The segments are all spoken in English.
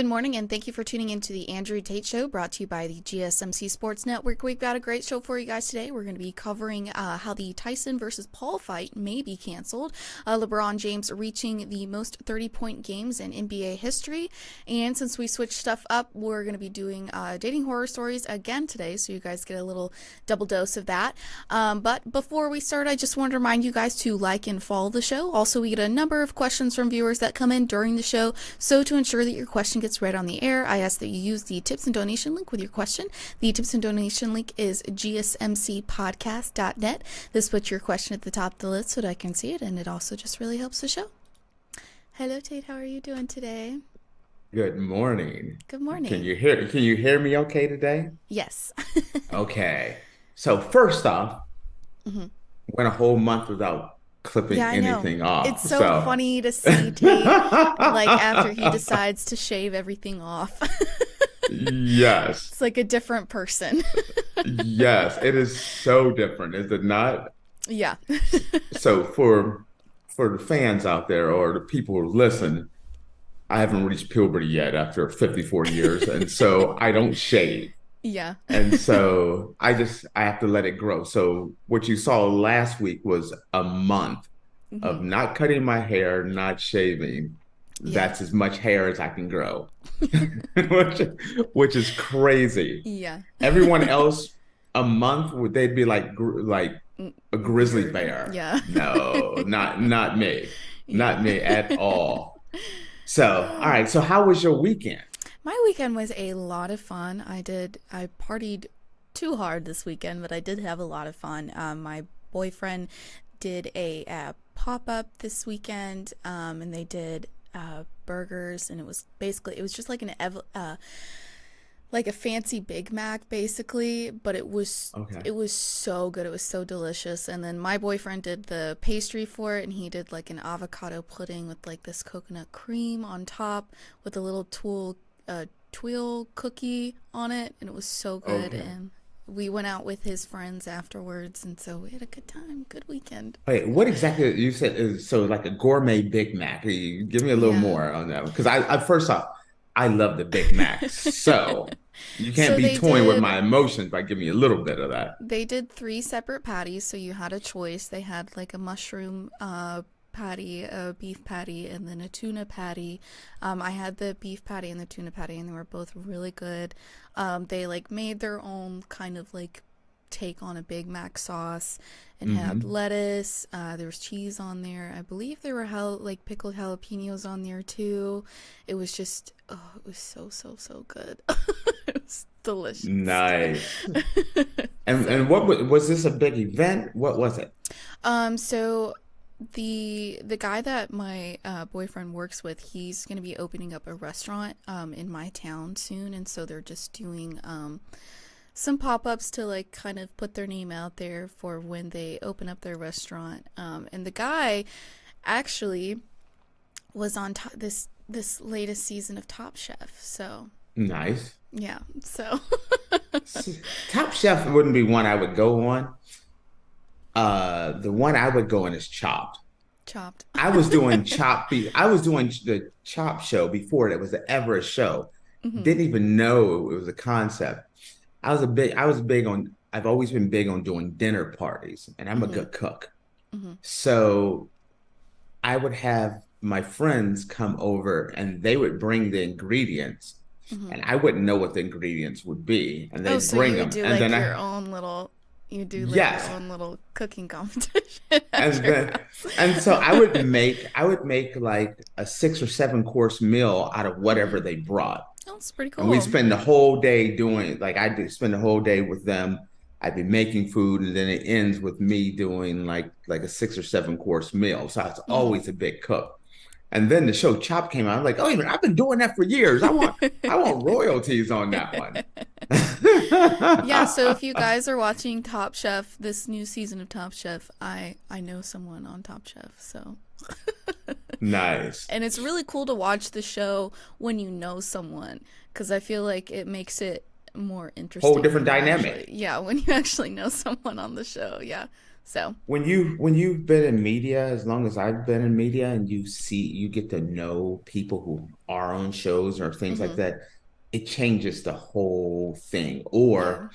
Good morning, and thank you for tuning into the Andrew Tate Show, brought to you by the GSMC Sports Network. We've got a great show for you guys today. We're going to be covering how the Tyson versus Paul fight may be canceled, LeBron James reaching the most 30-point games in NBA history, and since we switched stuff up, we're going to be doing dating horror stories again today, so you guys get a little double dose of that. But before we start, I just want to remind you guys to like and follow the show. Also, we get a number of questions from viewers that come in during the show, so to ensure that your question gets read on the air, I ask that you use the tips and donation link with your question. The tips and donation link is gsmcpodcast.net. This puts your question at the top of the list so that I can see it, and it also just really helps the show. Hello, Tate. How are you doing today? Good morning. Good morning. Can you hear me okay today? Yes. Okay. So first off, went a whole month without clipping Yeah, I know. anything off. It's so funny to see Tate like after he decides to shave everything off. Yes. It's like a different person. Yes, it is so different, is it not? Yeah. So for the fans out there or the people who listen, I haven't reached puberty yet after 54 years, and so I don't shave. Yeah. And so I have to let it grow. So what you saw last week was a month of not cutting my hair, not shaving. Yeah. That's as much hair as I can grow, which is crazy. Yeah. Everyone else, a month, they'd be like a grizzly bear. Yeah. No, not me. Not me at all. So, all right. So how was your weekend? My weekend was a lot of fun. I partied too hard this weekend, but I did have a lot of fun. My boyfriend did a pop-up this weekend, and they did burgers, and it was just like like a fancy Big Mac basically, but it was so good. It was so delicious. And then my boyfriend did the pastry for it, and he did like an avocado pudding with like this coconut cream on top with a little twirl cookie on it, and it was so good. Okay. And we went out with his friends afterwards, and so we had a good time, good weekend. Wait, what exactly you said is so like a gourmet Big Mac? Can you give me a little Yeah. more on that? Because I first off, I love the Big Mac. So you can't So be they toying with did my emotions by giving me a little bit of that. they did 3 separate patties, so you had a choice. They had like a mushroom patty, a beef patty, and then a tuna patty. I had the beef patty and the tuna patty, and they were both really good. They like made their own kind of like take on a Big Mac sauce and had Hmm. lettuce. There was cheese on there. I believe there were like pickled jalapenos on there too. It was just, it was so good. It was delicious. Nice. And what was this a big event? What was it? So the guy that my boyfriend works with, he's going to be opening up a restaurant in my town soon, and so they're just doing some pop-ups to like kind of put their name out there for when they open up their restaurant. And the guy actually was on this latest season of Top Chef. So Nice. yeah, so Top Chef wouldn't be one I would go on. The one I would go on is Chopped. chopped. I was doing I was doing the Chop show before that was the Everest show. Hmm. Didn't even know it was a concept. I've always been big on doing dinner parties, and I'm a Hmm. good cook. Hmm. So I would have my friends come over and they would bring the ingredients, Hmm. and I wouldn't know what the ingredients would be, and Oh, they'd so bring you would them. do And like then you do like your yes, own little cooking competition and at your then house. and so I would make like a 6 or 7 course meal out of whatever Hmm. they brought. That's pretty And we cool. spend the whole day doing like I did spend the whole day with them. I'd be making food, and then it ends with me doing like a 6 or 7 course meal. So I was Hmm. always a big cook. And then the show Chop came out. I'm like, oh, even I've been doing that for years. I want royalties on that one. Yeah, so if you guys are watching Top Chef, this new season of Top Chef, I know someone on Top Chef, so Nice. and it's really cool to watch the show when you know someone, because I feel like it makes it more Whole interesting different when you actually, dynamic. yeah, when you actually know someone on the show. Yeah, So, When you've been in media as long as I've been in media, and you get to know people who are on shows or things like hmm that, it changes the whole thing. yeah. Or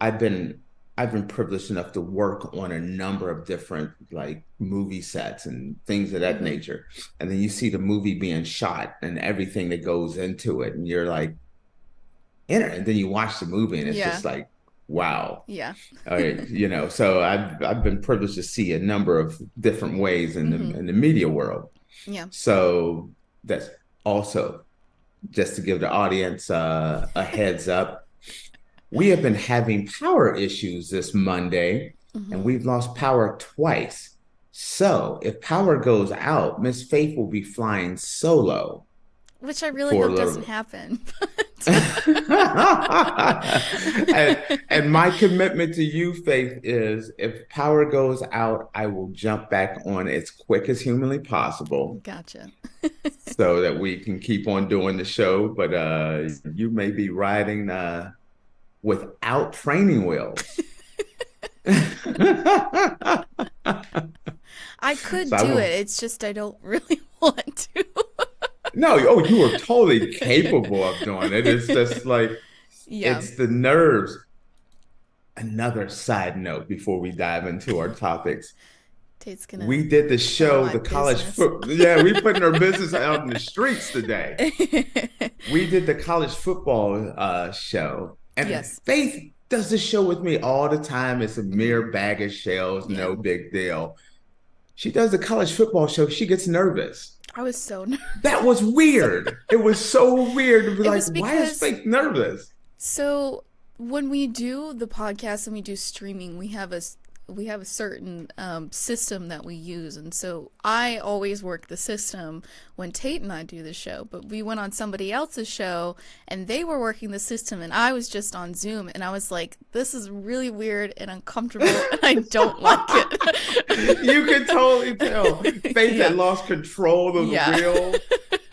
I've been I've been privileged enough to work on a number of different like movie sets and things of that hmm nature. And then you see the movie being shot and everything that goes into it, and you're like, and then you watch the movie and it's Yeah. just like, wow. Yeah. So I've been privileged to see a number of different ways in hmm the media world. Yeah. So that's also just to give the audience a heads up. We have been having power issues this Monday, and hmm we've lost power twice. So if power goes out, Miss Faith will be flying solo Which I really for a hope little doesn't bit. happen. and my commitment to you, Faith, is if power goes out, I will jump back on as quick as humanly possible Gotcha. so that we can keep on doing the show. But you may be riding without training wheels. I could So I do it. will. It's just I don't really want to. No, oh, you are totally capable of doing it. It's just like Yeah. it's the nerves. Another side note before we dive into our topics. Tate's We gonna did the tell show, my the college business. foot. Yeah, we putting our business out in the streets today. We did the college football show, and Yes. Faith does this show with me all the time. It's a hmm mere bag of shells, Yeah. no big deal. She does the college football show. She gets nervous. I was so nervous. That was weird. It was so weird to be It like, was why is because Faith nervous? so when we do the podcast and we do streaming, we have a certain system that we use, and so I always work the system when Tate and I do the show. But we went on somebody else's show, and they were working the system, and I was just on Zoom, and I was like, "This is really weird and uncomfortable, and I don't like You could totally tell it." Faith Yeah, had lost control of the yeah. wheel.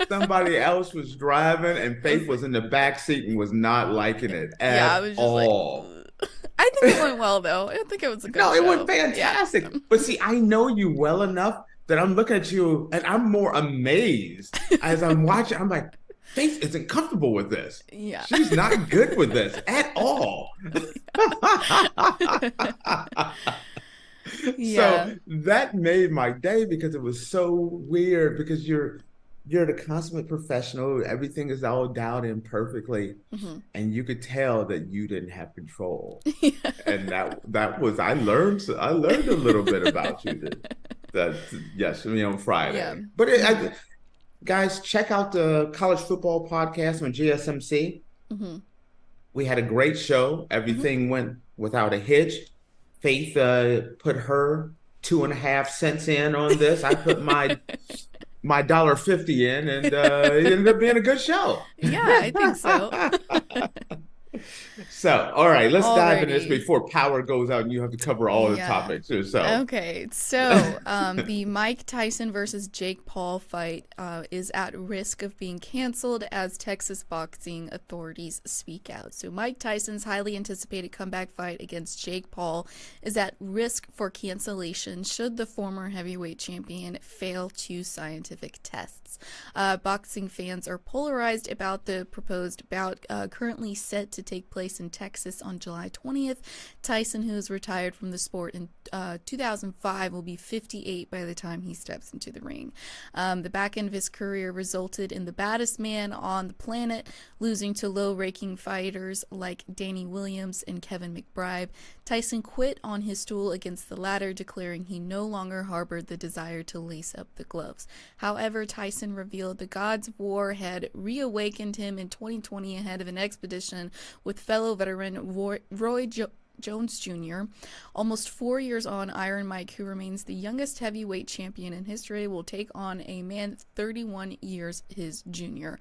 Somebody else was driving, and Faith was in the back seat and was not liking it Yeah, I at was just like, all. "Ugh." I think it went well though. I think it was a good No, it went show. Yeah. fantastic. But see, I know you well enough that I'm looking at you and I'm more amazed as I'm watching. I'm like, Faith isn't comfortable with this. Yeah. She's not good with this at all. Yeah. So that made my day because it was so weird because you're the consummate professional. Everything is all dialed in perfectly. hmm And you could tell that you didn't have control. Yeah. And that was I learned a little bit about you that yesterday on Yeah. Friday. But guys, check out the college football podcast on GSMC. hmm We had a great show. hmm Everything went without a hitch. Faith put her 2.5 cents in on this. I put my $1.50 in, and it ended up being a good show. Yeah, I think so. So, all right, let's dive into this Alrighty. before power goes out and you have to cover all the Yeah. topics yourself. Okay, so the Mike Tyson versus Jake Paul fight is at risk of being canceled as Texas boxing authorities speak out. So Mike Tyson's highly anticipated comeback fight against Jake Paul is at risk for cancellation should the former heavyweight champion fail two scientific tests. Boxing fans are polarized about the proposed bout currently set to take place in Texas on July 20th. Tyson, who is retired from the sport in 2005, will be 58 by the time he steps into the ring. The back end of his career resulted in the baddest man on the planet losing to low-ranking fighters like Danny Williams and Kevin McBride. Tyson quit on his stool against the latter, declaring he no longer harbored the desire to lace up the gloves. However, Tyson revealed the gods of war had reawakened him in 2020 ahead of an expedition with fellow veteran Roy Jones Jr. Almost 4 years on, Iron Mike, who remains the youngest heavyweight champion in history, will take on a man 31 years his junior.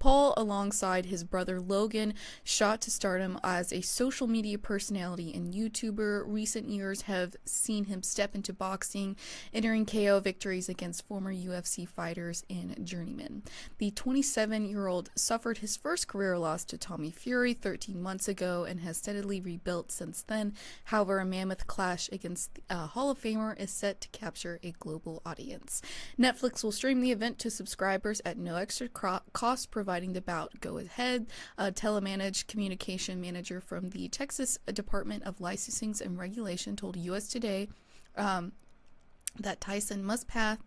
Paul, alongside his brother Logan, shot to stardom as a social media personality and YouTuber. Recent years have seen him step into boxing, entering KO victories against former UFC fighters and journeymen. The 27-year-old suffered his first career loss to Tommy Fury 13 months ago and has steadily rebuilt since then. However, a mammoth clash against Hall of Famer is set to capture a global audience. Netflix will stream the event to subscribers at no extra cost, providing the bout go ahead. A telemanaged communication manager from the Texas Department of Licensing and Regulation told US Today that Tyson must pass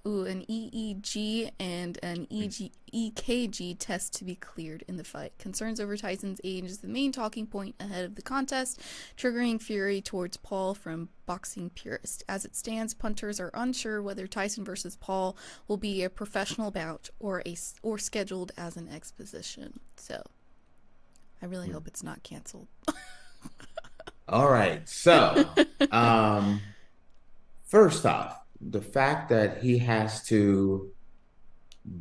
an EEG and an EKG test to be cleared in the fight. Concerns over Tyson's age is the main talking point ahead of the contest, triggering fury towards Paul from boxing purists. As it stands, punters are unsure whether Tyson versus Paul will be a professional bout or scheduled as an exposition. So, I really hope it's not canceled. All right. So, first off, the fact that he has to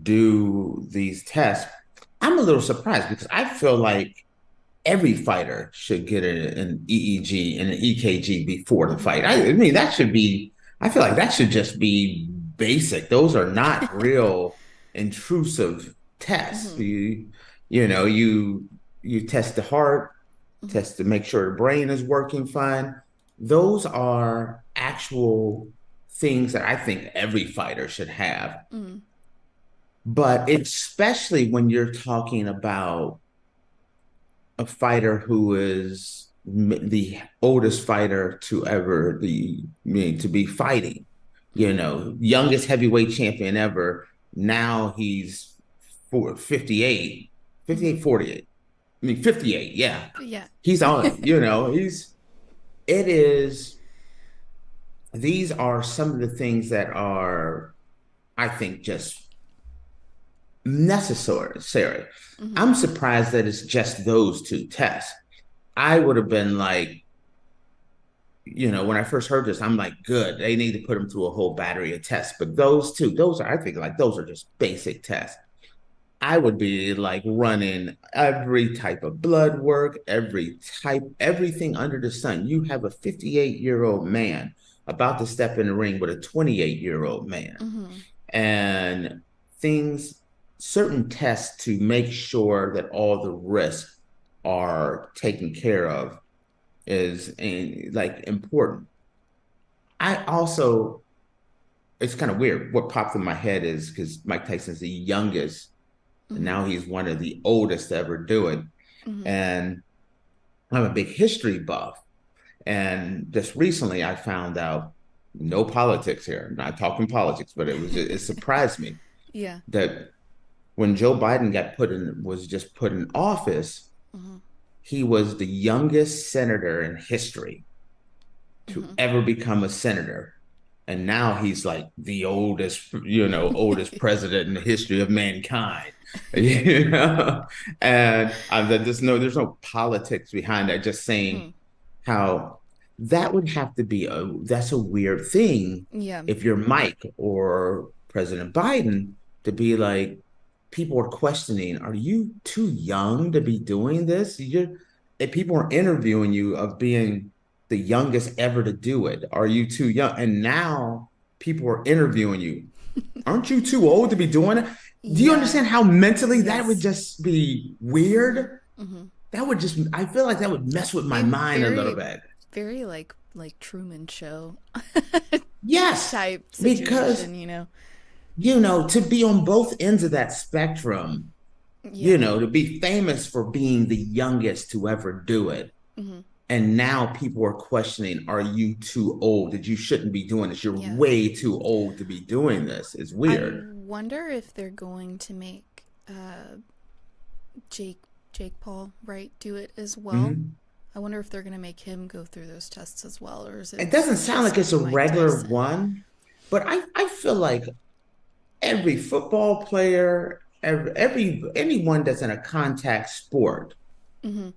do these tests, I'm a little surprised because I feel like every fighter should get an EEG and an EKG before the fight. I mean, that should be, I feel like that should just be basic. Those are not real intrusive tests. You test the heart, test to make sure the brain is working fine. Those are actual things that I think every fighter should have. But especially when you're talking about a fighter who is the oldest fighter to ever to be fighting, youngest heavyweight champion ever. Now he's 58, 48. I mean, 58. Yeah. Yeah. He's on, these are some of the things that are, I think, just necessary. I'm surprised that it's just those two tests. I would have been like, when I first heard this, I'm like, good, they need to put him through a whole battery of tests. But those are, I think, like, those are just basic tests. I would be like running every type of blood work, everything under the sun. You have a 58-year-old man about to step in the ring with a 28-year-old man. And certain tests to make sure that all the risks are taken care of is important. It's kind of weird. What popped in my head is because Mike Tyson's the youngest, and now he's one of the oldest to ever do it. And I'm a big history buff. And just recently I found out, no politics here, I'm not talking politics, but it surprised me. Yeah. That when Joe Biden was just put in office, he was the youngest senator in history to ever become a senator. And now he's like the oldest president in the history of mankind. And there's no politics behind that. Just saying how that would have to be that's a weird thing. Yeah. If you're Mike or President Biden, to be like, people are questioning, are you too young to be doing this? If people are interviewing you of being the youngest ever to do it, are you too young? And now people are interviewing you. Aren't you too old to be doing it? Do you understand how mentally that would just be weird? That would I feel like that would mess with my mind a little bit. Very like Truman Show. Yes. Type situation, because, to be on both ends of that spectrum, to be famous for being the youngest to ever do it. And now people are questioning, are you too old? That you shouldn't be doing this. You're way too old to be doing this. It's weird. I wonder if they're going to make Jake Paul, right, do it as well. I wonder if they're going to make him go through those tests as well, or is it? It doesn't sound like it's a regular one, but I feel like every football player, anyone that's in a contact sport, should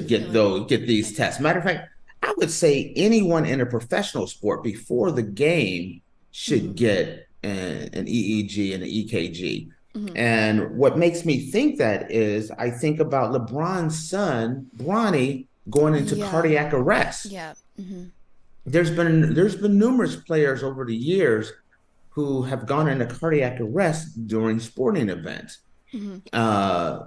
get these tests. Matter of fact, I would say anyone in a professional sport before the game should get an EEG and an EKG. And what makes me think that is I think about LeBron's son, Bronny, going into Yeah. cardiac arrest. Yeah. There's been numerous players over the years who have gone into cardiac arrest during sporting events, uh,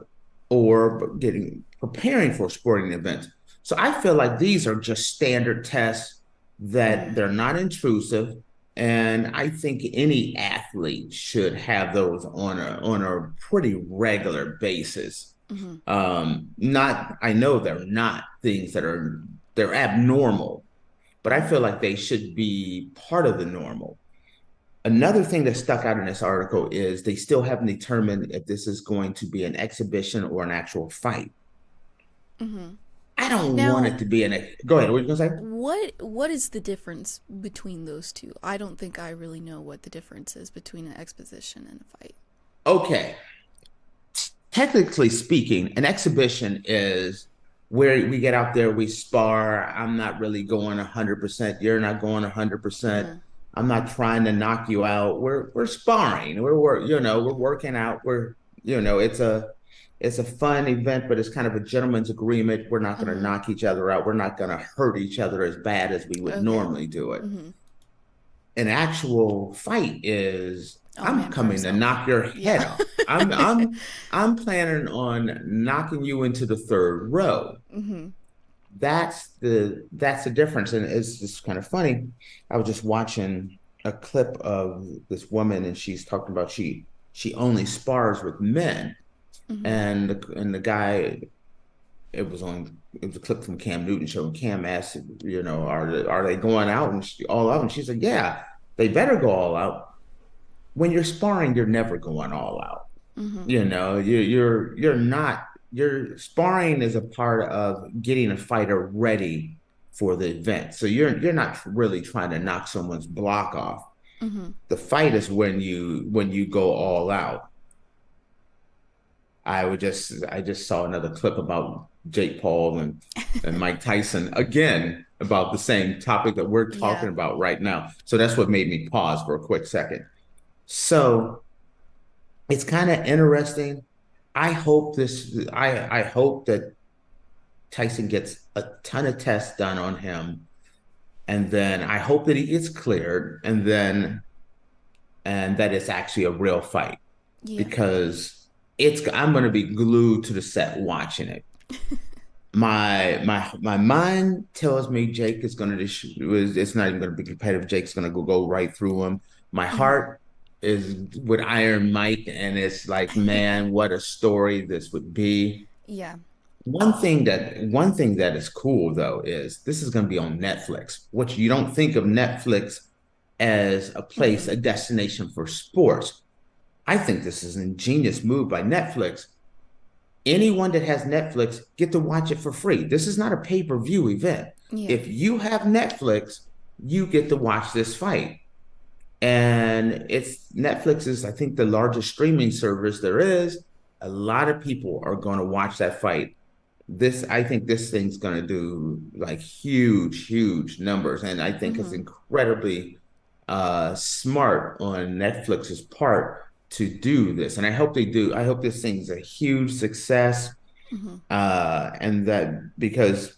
or getting preparing for sporting events. So I feel like these are just standard tests that they're not intrusive, and I think any athlete should have those on a pretty regular basis. Not I know they're not things that they're abnormal, but I feel like they should be part of the normal. Another thing that stuck out in this article is they still haven't determined if this is going to be an exhibition or an actual fight. I don't want Now, it to be go ahead, what are you gonna say? what is the difference between those two? I don't think I really know what the difference is between an exposition and a fight. Okay. Technically speaking, an exhibition is where we get out there, we spar. I'm not really going 100%. You're not going 100%. I'm not trying to knock you out. We're sparring. We're working out. It's a fun event, but it's kind of a gentleman's agreement. We're not going to knock each other out. We're not going to hurt each other as bad as we would normally do it. An actual fight is I'm coming to knock your head off. I'm planning on knocking you into the third row. That's the difference. And it's just kind of funny. I was just watching a clip of this woman, and she's talking about she only spars with men. And the guy, it was a clip from Cam Newton show, and Cam asked, are they going out and all out? And she said, yeah, they better go all out. When you're sparring, you're never going all out. You're not. Your sparring is a part of getting a fighter ready for the event. So you're not really trying to knock someone's block off. The fight is when you go all out. I just saw another clip about Jake Paul and Mike Tyson again about the same topic that we're talking about right now. So that's what made me pause for a quick second. So it's kind of interesting. I hope that Tyson gets a ton of tests done on him, and then I hope that he gets cleared, and that it's actually a real fight, because I'm going to be glued to the set watching it. My mind tells me Jake is going to it's not even going to be competitive. Jake's going to go right through him. My heart is with Iron Mike, and it's like, man, what a story this would be. Yeah. One thing that is cool though is this is going to be on Netflix, which you don't think of Netflix as a place, a destination for sports. I think this is an ingenious move by Netflix. Anyone that has Netflix get to watch it for free. This is not a pay-per-view event. If you have Netflix, you get to watch this fight. And Netflix is, I think, the largest streaming service there is. A lot of people are going to watch that fight. I think this thing's going to do like huge, huge numbers. And I think it's incredibly smart on Netflix's part to do this. And I hope they do. I hope this thing's a huge success. And that, because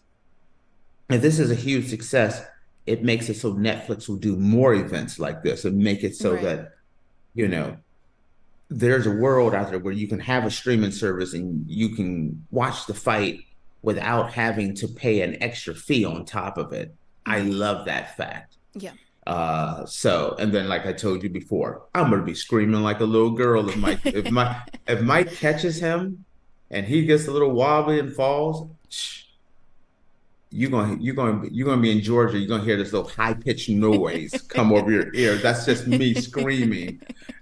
if this is a huge success, it makes it so Netflix will do more events like this and make it so that, there's a world out there where you can have a streaming service and you can watch the fight without having to pay an extra fee on top of it. I love that fact. Yeah. And then, like I told you before, I'm going to be screaming like a little girl if Mike catches him and he gets a little wobbly and falls. You're going to be in Georgia. You're going to hear this little high pitched noise come over your ear. That's just me screaming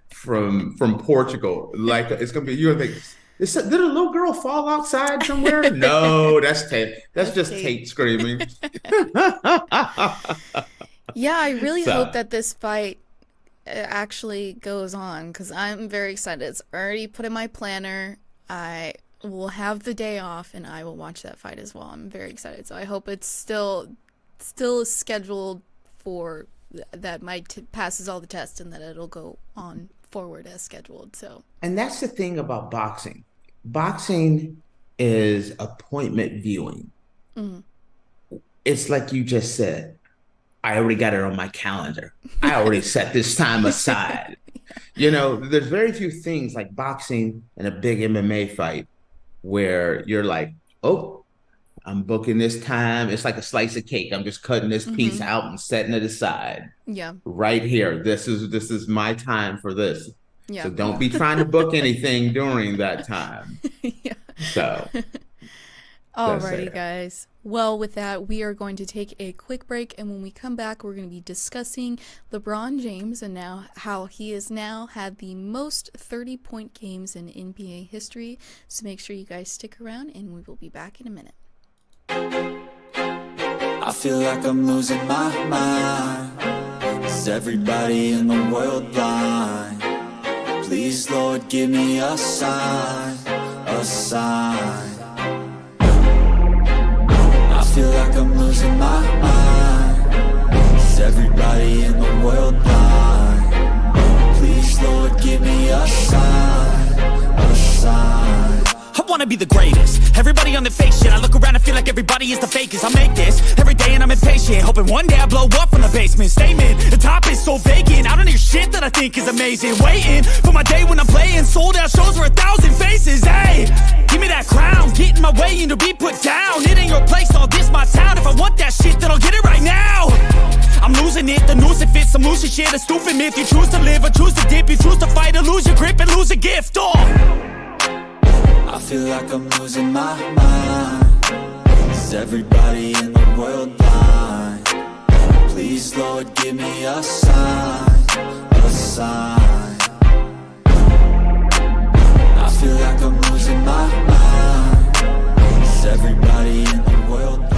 from Portugal. Like, it's going to be, you're going to think, did a little girl fall outside somewhere? No, that's Tate. That's just Tate screaming. Yeah, I really hope that this fight actually goes on, because I'm very excited. It's already put in my planner. I will have the day off, and I will watch that fight as well. I'm very excited. So I hope it's still scheduled for that Mike passes all the tests, and that it'll go on forward as scheduled. So, and that's the thing about boxing. Boxing is appointment viewing. mm-hmm. It's like you just said, I already got it on my calendar. I already set this time aside. There's very few things like boxing and a big MMA fight where you're like, oh, I'm booking this time. It's like a slice of cake. I'm just cutting this piece out and setting it aside. Yeah. Right here. This is my time for this. Yeah. So don't be trying to book anything during that time. Yeah. So. Alrighty, guys. Well, with that, we are going to take a quick break, and when we come back, we're going to be discussing LeBron James and now how he has now had the most 30-point games in NBA history. So make sure you guys stick around, and we will be back in a minute. I feel like I'm losing my mind. Is everybody in the world blind? Please, Lord, give me a sign, a sign. I feel like I'm losing my mind. Is everybody in the world blind? Please, Lord, give me a sign, a sign. I wanna be the greatest. Everybody on the fake shit. I look around and feel like everybody is the fakest. I make this every day and I'm impatient, hoping one day I blow up from the basement. Statement, the top is so vacant. I don't hear shit that I think is amazing. Waiting for my day when I'm playing sold out shows for 1,000 faces. Hey, give me that crown. Get in my way and to be put down. It ain't your place, all this my town. If I want that shit, then I'll get it right now. I'm losing it, the noose it fits. I'm losing shit, a stupid myth. You choose to live or choose to dip. You choose to fight or lose your grip and lose a gift. I feel like I'm losing my mind. Is everybody in the world blind? Please, Lord, give me a sign, a sign. I feel like I'm losing my mind. Is everybody in the world blind?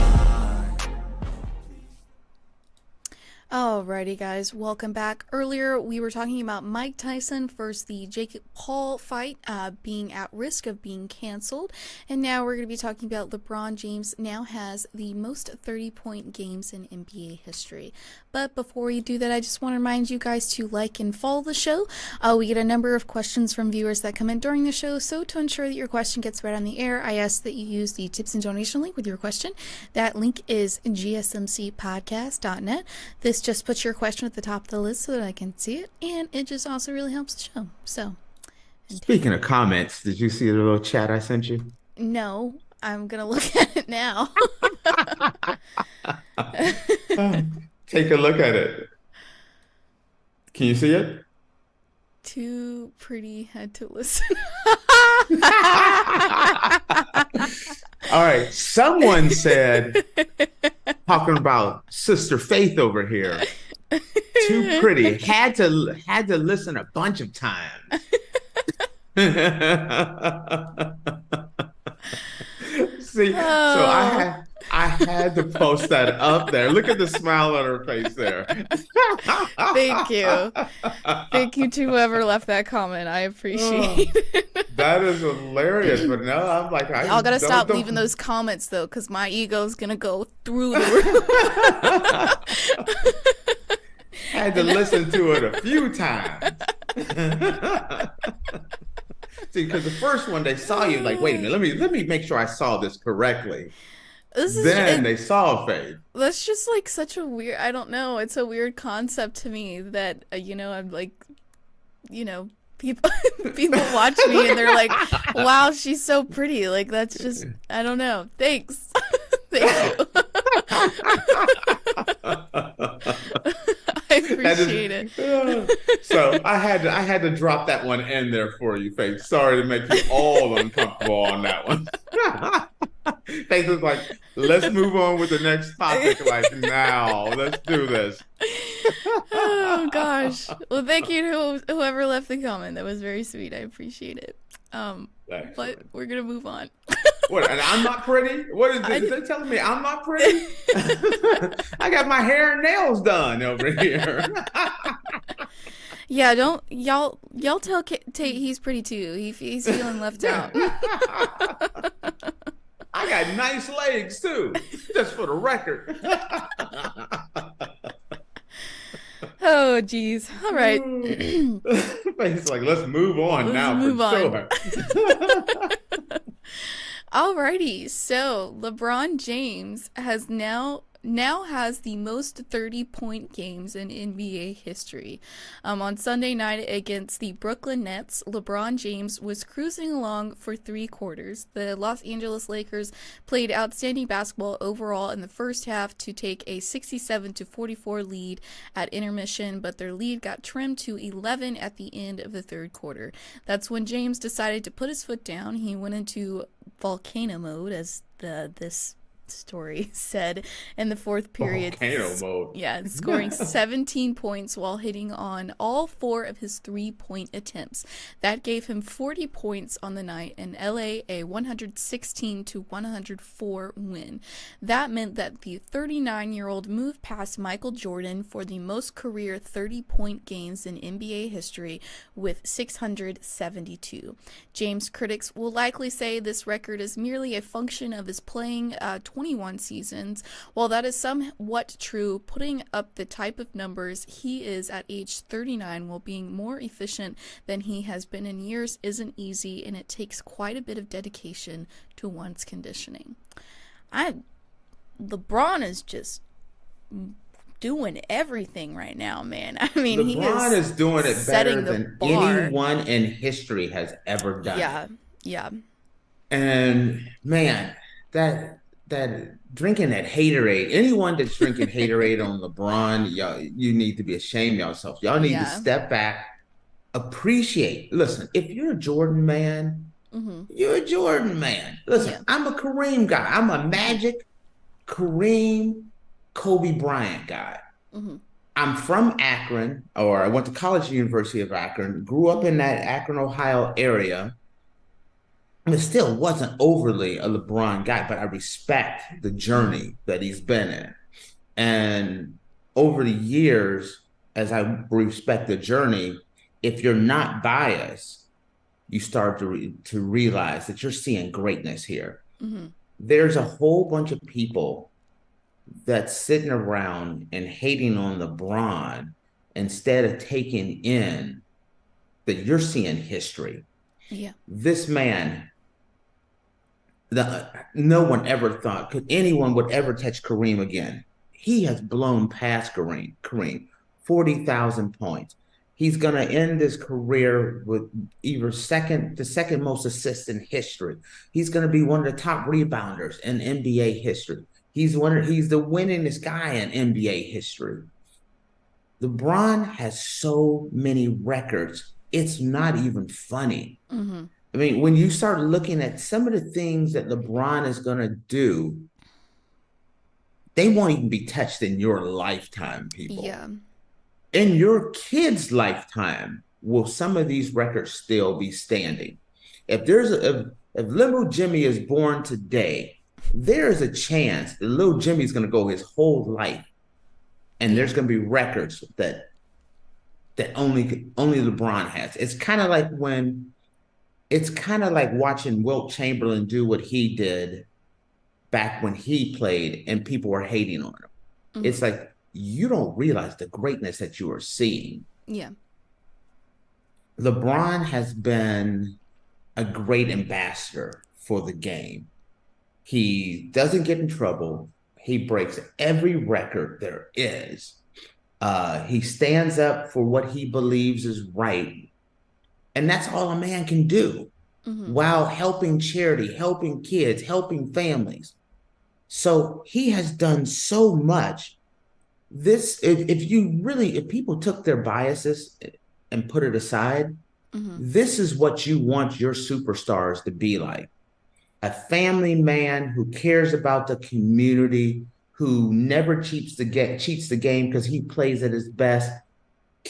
Alrighty, guys, welcome back. Earlier, we were talking about Mike Tyson versus the Jake Paul fight being at risk of being canceled. And now we're going to be talking about LeBron James now has the most 30-point games in NBA history. But before we do that, I just want to remind you guys to like and follow the show. We get a number of questions from viewers that come in during the show. So to ensure that your question gets read on the air, I ask that you use the tips and donation link with your question. That link is GSMCpodcast.net. This just puts your question at the top of the list so that I can see it, and it just also really helps the show. So, speaking of comments, did you see the little chat I sent you? No, I'm gonna look at it now. Take a look at it. Can you see it? Too pretty, had to listen. All right, someone said, talking about Sister Faith over here, too pretty, had to listen a bunch of times. See, so I had to post that up there. Look at the smile on her face there. Thank you. Thank you to whoever left that comment. I appreciate it. That is hilarious. But no, I'm like, y'all gotta stop leaving those comments though, because my ego's gonna go through the roof. Had to listen to it a few times. See, because the first one they saw you like, wait a minute, let me make sure I saw this correctly. They saw Faith. That's just like such a weird, I don't know, it's a weird concept to me that, I'm like, people watch me and they're like, wow, she's so pretty. Like, that's just, I don't know. Thanks. Thank you. I appreciate it. So I had to drop that one in there for you, Faith. Sorry to make you all uncomfortable on that one. Faith is like, let's move on with the next topic. Like, now, let's do this. Oh gosh. Well, thank you to whoever left the comment. That was very sweet. I appreciate it. But we're gonna move on. What? And I'm not pretty? What is this? Is they telling me I'm not pretty? I got my hair and nails done over here. Yeah, don't y'all tell Tate he's pretty too. He's feeling left out. I got nice legs too, just for the record. Oh, geez. All right. It's like, let's move on Let's now move for on. sure. Alrighty, so LeBron James has now has the most 30-point games in NBA history. On Sunday night against the Brooklyn Nets, LeBron James was cruising along for 3 quarters. The Los Angeles Lakers played outstanding basketball overall in the first half to take a 67-44 lead at intermission, but their lead got trimmed to 11 at the end of the third quarter. That's when James decided to put his foot down. He went into volcano mode, as this story said, in the fourth period. Volcano mode. Yeah, scoring 17 points while hitting on all 4 of his 3-point attempts. That gave him 40 points on the night and LA a 116-104 win. That meant that the 39-year-old moved past Michael Jordan for the most career 30-point games in NBA history with 672. James critics will likely say this record is merely a function of his playing 21 seasons. While that is somewhat true, putting up the type of numbers he is at age 39 while being more efficient than he has been in years isn't easy, and it takes quite a bit of dedication to one's conditioning. LeBron is just doing everything right now, man. I mean, LeBron is doing it better than anyone in history has ever done. Yeah. And man, that drinking that haterade, anyone that's drinking haterade on LeBron, y'all, you need to be ashamed of yourself. Y'all need to step back, appreciate. Listen, if you're a Jordan man, you're a Jordan man. Listen, I'm a Kareem guy. I'm a Magic, Kareem, Kobe Bryant guy. I'm from Akron, or I went to college at the University of Akron, grew up in that Akron, Ohio area. But still wasn't overly a LeBron guy, but I respect the journey that he's been in. And over the years, as I respect the journey, if you're not biased, you start to realize that you're seeing greatness here. There's a whole bunch of people that's sitting around and hating on LeBron instead of taking in that you're seeing history. Yeah. This man, no one ever thought anyone would ever touch Kareem again. He has blown past Kareem, 40,000 points. He's going to end his career with either the second most assists in history. He's going to be one of the top rebounders in NBA history. He's the winningest guy in NBA history. LeBron has so many records. It's not even funny. I mean, when you start looking at some of the things that LeBron is going to do, they won't even be touched in your lifetime, people. Yeah. In your kid's lifetime, will some of these records still be standing? If little Jimmy is born today, there is a chance that little Jimmy's going to go his whole life, and there's going to be records that only LeBron has. It's kind of like watching Wilt Chamberlain do what he did back when he played and people were hating on him. It's like, you don't realize the greatness that you are seeing. Yeah. LeBron has been a great ambassador for the game. He doesn't get in trouble. He breaks every record there is. He stands up for what he believes is right. And that's all a man can do while helping charity, helping kids, helping families. So he has done so much. If people took their biases and put it aside, this is what you want your superstars to be like. A family man who cares about the community, who never cheats the game because he plays at his best,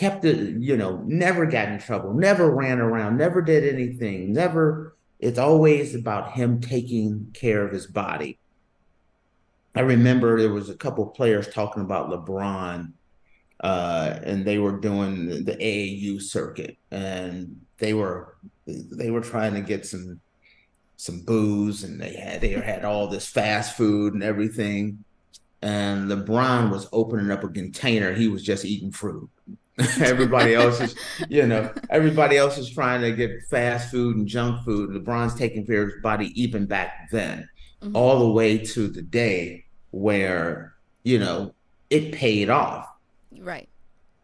never got in trouble, never ran around, never did anything, it's always about him taking care of his body. I remember there was a couple of players talking about LeBron, and they were doing the AAU circuit, and they were trying to get some booze, and they had all this fast food and everything. And LeBron was opening up a container. He was just eating fruit. Everybody else is, everybody else is trying to get fast food and junk food. LeBron's taking care of his body even back then, all the way to the day where, it paid off. Right.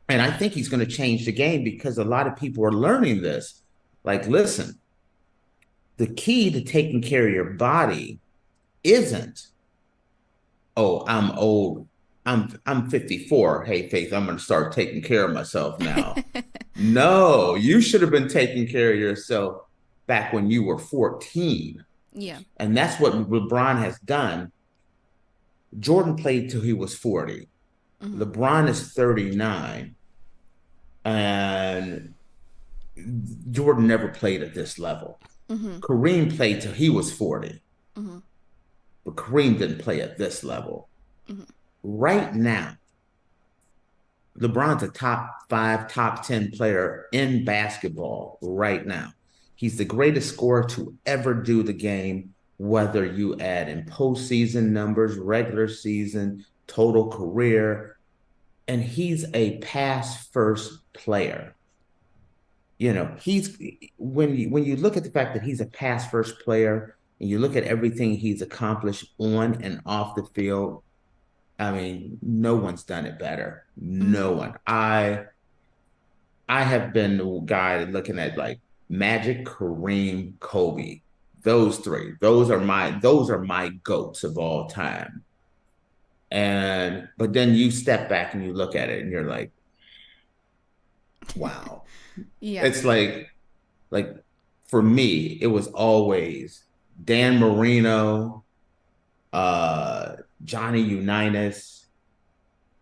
And I think he's going to change the game because a lot of people are learning this. Like, listen, the key to taking care of your body isn't, oh, I'm old. I'm 54. Hey, Faith, I'm going to start taking care of myself now. No, you should have been taking care of yourself back when you were 14. Yeah. And that's what LeBron has done. Jordan played till he was 40. LeBron is 39. And Jordan never played at this level. Kareem played till he was 40. But Kareem didn't play at this level. Right now, LeBron's a top 5, top 10 player in basketball right now. He's the greatest scorer to ever do the game, whether you add in postseason numbers, regular season, total career. And he's a pass-first player. He's when you look at the fact that he's a pass-first player and you look at everything he's accomplished on and off the field, I mean, no one's done it better. No one. I have been the guy looking at like Magic, Kareem, Kobe. Those three. Those are my GOATs of all time. But then you step back and you look at it and you're like, wow. Yeah. It's like for me, it was always Dan Marino, Johnny Unitas,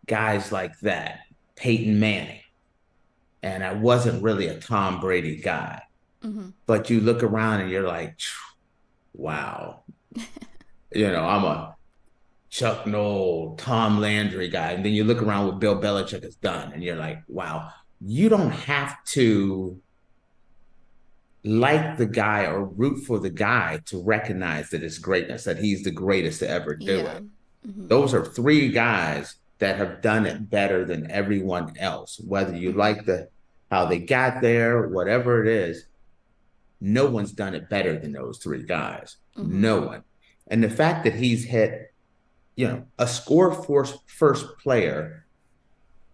guys like that, Peyton Manning. And I wasn't really a Tom Brady guy. But you look around and you're like, wow. I'm a Chuck Noll, Tom Landry guy. And then you look around what Bill Belichick has done and you're like, wow. You don't have to like the guy or root for the guy to recognize that it's greatness, that he's the greatest to ever do it. Those are 3 guys that have done it better than everyone else. Whether you like how they got there, whatever it is, no one's done it better than those 3 guys. No one. And the fact that he's hit, a score first player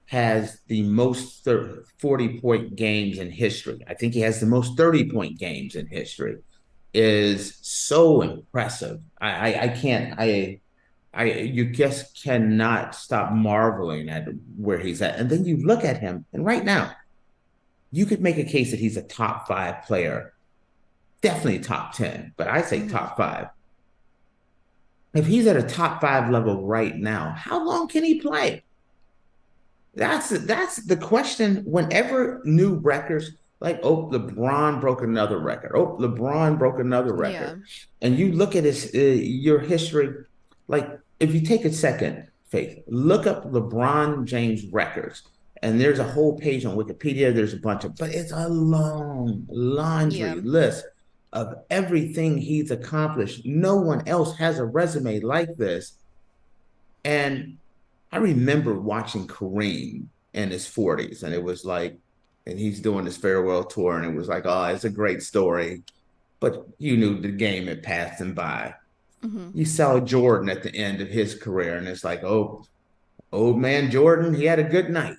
has the most 40-point games in history. I think he has the most 30-point games in history. Is so impressive. You just cannot stop marveling at where he's at. And then you look at him, and right now, you could make a case that he's a top 5 player, definitely top 10, but I say top 5. If he's at a top 5 level right now, how long can he play? That's the question. Whenever new records, like, oh, LeBron broke another record. Oh, LeBron broke another record. Yeah. And you look at your history, like if you take a second, Faith, look up LeBron James records. And there's a whole page on Wikipedia. There's a bunch but it's a long laundry list of everything he's accomplished. No one else has a resume like this. And I remember watching Kareem in his 40s, and it was like, and he's doing this farewell tour, and it was like, oh, it's a great story. But you knew the game had passed him by. You saw Jordan at the end of his career, and it's like, oh, old man Jordan, he had a good night.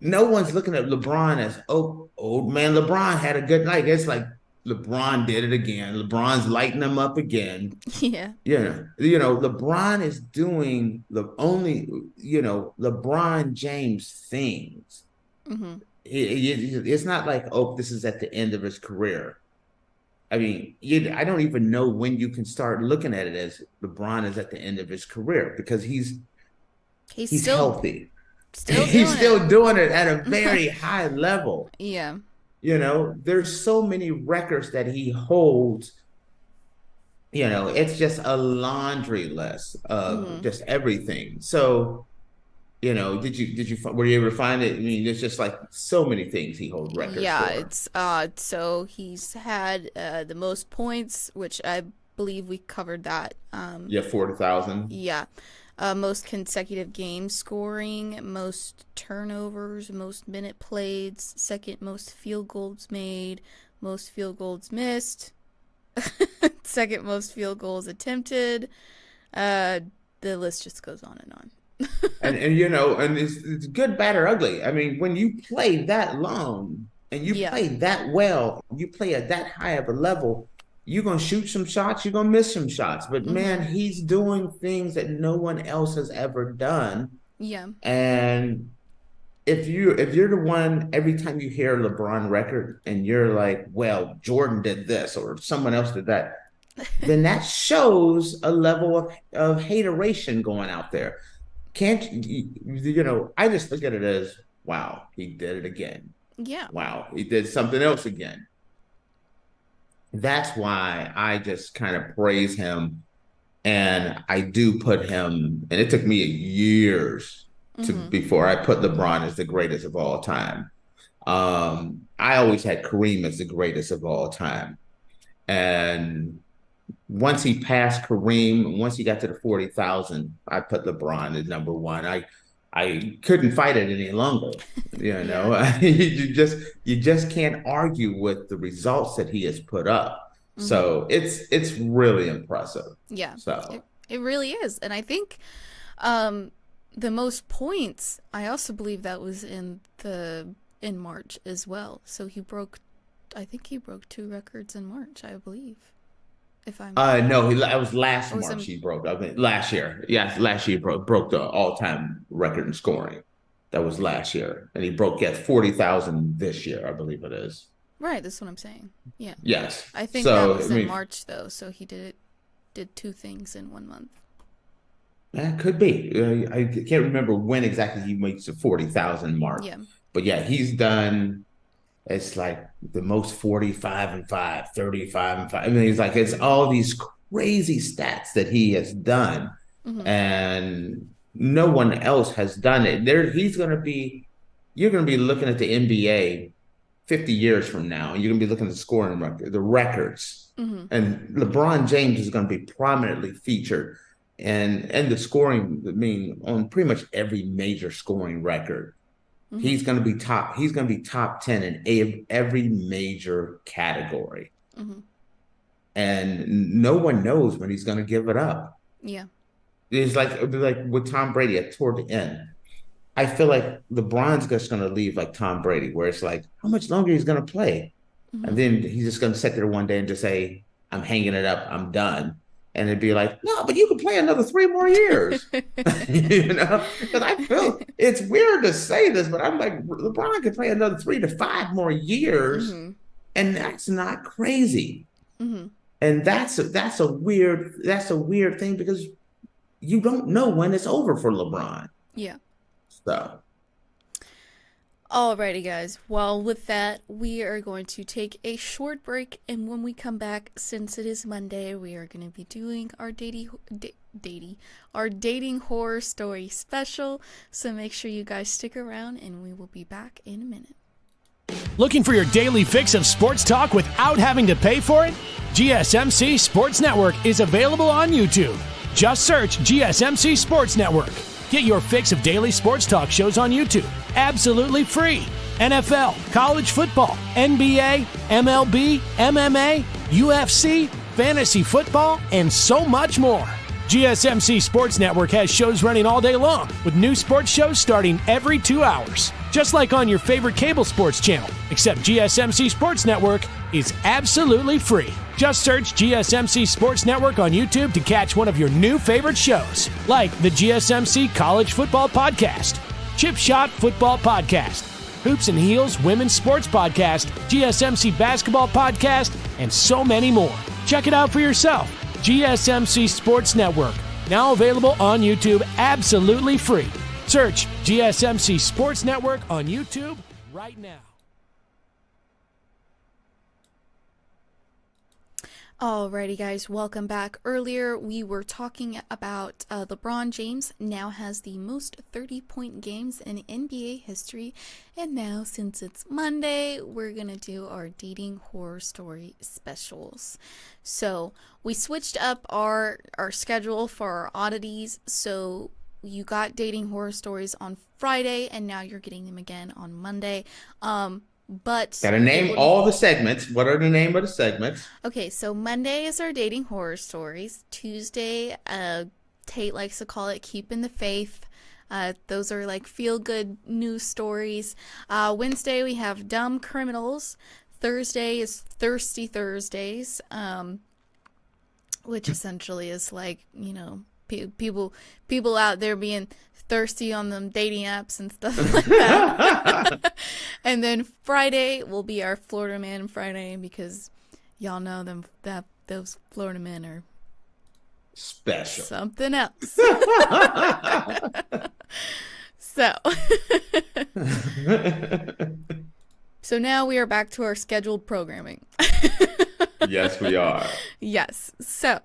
No one's looking at LeBron as, oh, old man LeBron had a good night. It's like, LeBron did it again. LeBron's lighting them up again. Yeah. LeBron is doing the only, LeBron James things. It's not like, oh, this is at the end of his career. I mean, I don't even know when you can start looking at it as LeBron is at the end of his career, because he's still healthy. He's still doing it at a very high level. Yeah. There's so many records that he holds. It's just a laundry list of just everything. So, were you able to find it? I mean, there's just like so many things he holds records for. Yeah, it's so he's had the most points, which I believe we covered that. 40,000. Yeah. most consecutive game scoring, most turnovers, most minute played, second most field goals made, most field goals missed, second most field goals attempted. The list just goes on and on. and you know, and it's good, bad, or ugly. I mean, when you play that long and you play that well, you play at that high of a level, you're gonna shoot some shots, you're gonna miss some shots. But man, he's doing things that no one else has ever done. Yeah. And if you're the one, every time you hear a LeBron record and you're like, well, Jordan did this or someone else did that, then that shows a level of hateration going out there. Can't you know, I just look at it as, wow, he did it again. Yeah. Wow, he did something else again. That's why I just kind of praise him, and I do put him, and it took me years before I put LeBron as the greatest of all time. I always had Kareem as the greatest of all time. And once he passed Kareem, once he got to the 40,000, I put LeBron as number one. I couldn't fight it any longer. You know, you just can't argue with the results that he has put up. So it's really impressive. Yeah. So it really is. And I think the most points, I also believe that was in March as well. So I think he broke 2 records in March, I believe. If I'm no, that was last March he broke. I mean, last year. Yes, last year broke the all-time record in scoring. That was last year. And he broke 40,000 this year, I believe it is. Right, that's what I'm saying. Yeah. Yes. I think that was in March though, so he did 2 things in 1 month. That could be. I can't remember when exactly he makes the 40,000 mark. Yeah. But yeah, he's done. It's like the most 45-5, 35-5. I mean, it's all these crazy stats that he has done, and no one else has done it. You're going to be looking at the NBA 50 years from now, and you're going to be looking at the scoring record, the records, and LeBron James is going to be prominently featured and the scoring. I mean, on pretty much every major scoring record. He's going to be top 10 in every major category. And no one knows when he's going to give it up. Yeah. It's like with Tom Brady toward the end. I feel like LeBron's just going to leave like Tom Brady, where it's like, how much longer he's going to play? And then he's just going to sit there one day and just say, I'm hanging it up. I'm done. And it'd be like, no, but you can play another 3 more years. You know, because I feel it's weird to say this, but I'm like, LeBron could play another 3 to 5 more years, and that's not crazy. And that's a weird thing, because you don't know when it's over for LeBron. Yeah. So. Alrighty, guys. Well, with that, we are going to take a short break, and when we come back, since it is Monday, we are going to be doing our dating horror story special. So make sure you guys stick around, and we will be back in a minute. Looking for your daily fix of sports talk without having to pay for it? GSMC Sports Network is available on YouTube. Just search GSMC Sports Network. Get your fix of daily sports talk shows on YouTube, absolutely free. NFL, college football, NBA, MLB, MMA, UFC, fantasy football, and so much more. GSMC Sports Network has shows running all day long, with new sports shows starting every 2 hours. Just like on your favorite cable sports channel, except GSMC Sports Network is absolutely free. Just search GSMC Sports Network on YouTube to catch one of your new favorite shows, like the GSMC College Football Podcast, Chip Shot Football Podcast, Hoops and Heels Women's Sports Podcast, GSMC Basketball Podcast, and so many more. Check it out for yourself. GSMC Sports Network, now available on YouTube absolutely free. Search GSMC Sports Network on YouTube right now. Alrighty, guys, welcome back. Earlier, we were talking about LeBron James now has the most 30-point games in NBA history. And now, since it's Monday, we're going to do our dating horror story specials. So, we switched up our schedule for our oddities. So, you got dating horror stories on Friday, and now you're getting them again on Monday. But gotta name all the segments. What are the name of the segments? Okay, so Monday is our dating horror stories. Tuesday, Tate likes to call it keeping the faith. Those are like feel-good news stories. Wednesday, we have dumb criminals. Thursday is thirsty Thursdays, which essentially is like, you know, people out there being thirsty on them dating apps and stuff like that. And then Friday will be our Florida Man Friday, because y'all know them that those Florida men are special. Something else. So So now we are back to our scheduled programming. Yes, we are. Yes. So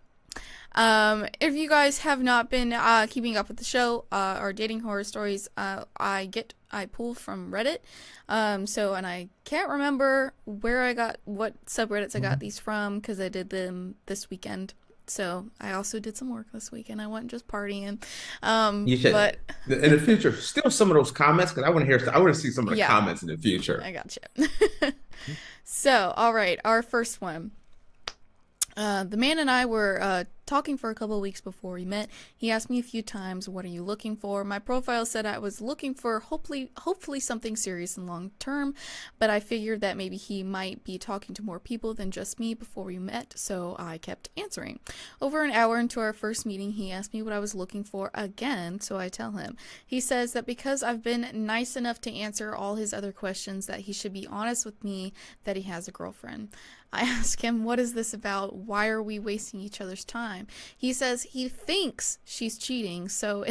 if you guys have not been keeping up with the show, our dating horror stories, I pull from Reddit. And I can't remember what subreddits I got these from, because I did them this weekend. So I also did some work this weekend. I wasn't just partying. You should. But in the future, still some of those comments, because I want to see some of the comments in the future. I got you. So, all right, our first one. The man and I were talking for a couple of weeks before we met. He asked me a few times, "What are you looking for?" My profile said I was looking for hopefully something serious and long term, but I figured that maybe he might be talking to more people than just me before we met, so I kept answering. Over an hour into our first meeting, he asked me what I was looking for again, so I tell him. He says that because I've been nice enough to answer all his other questions, that he should be honest with me that he has a girlfriend. I ask him, "What is this about? Why are we wasting each other's time?" He says he thinks she's cheating, so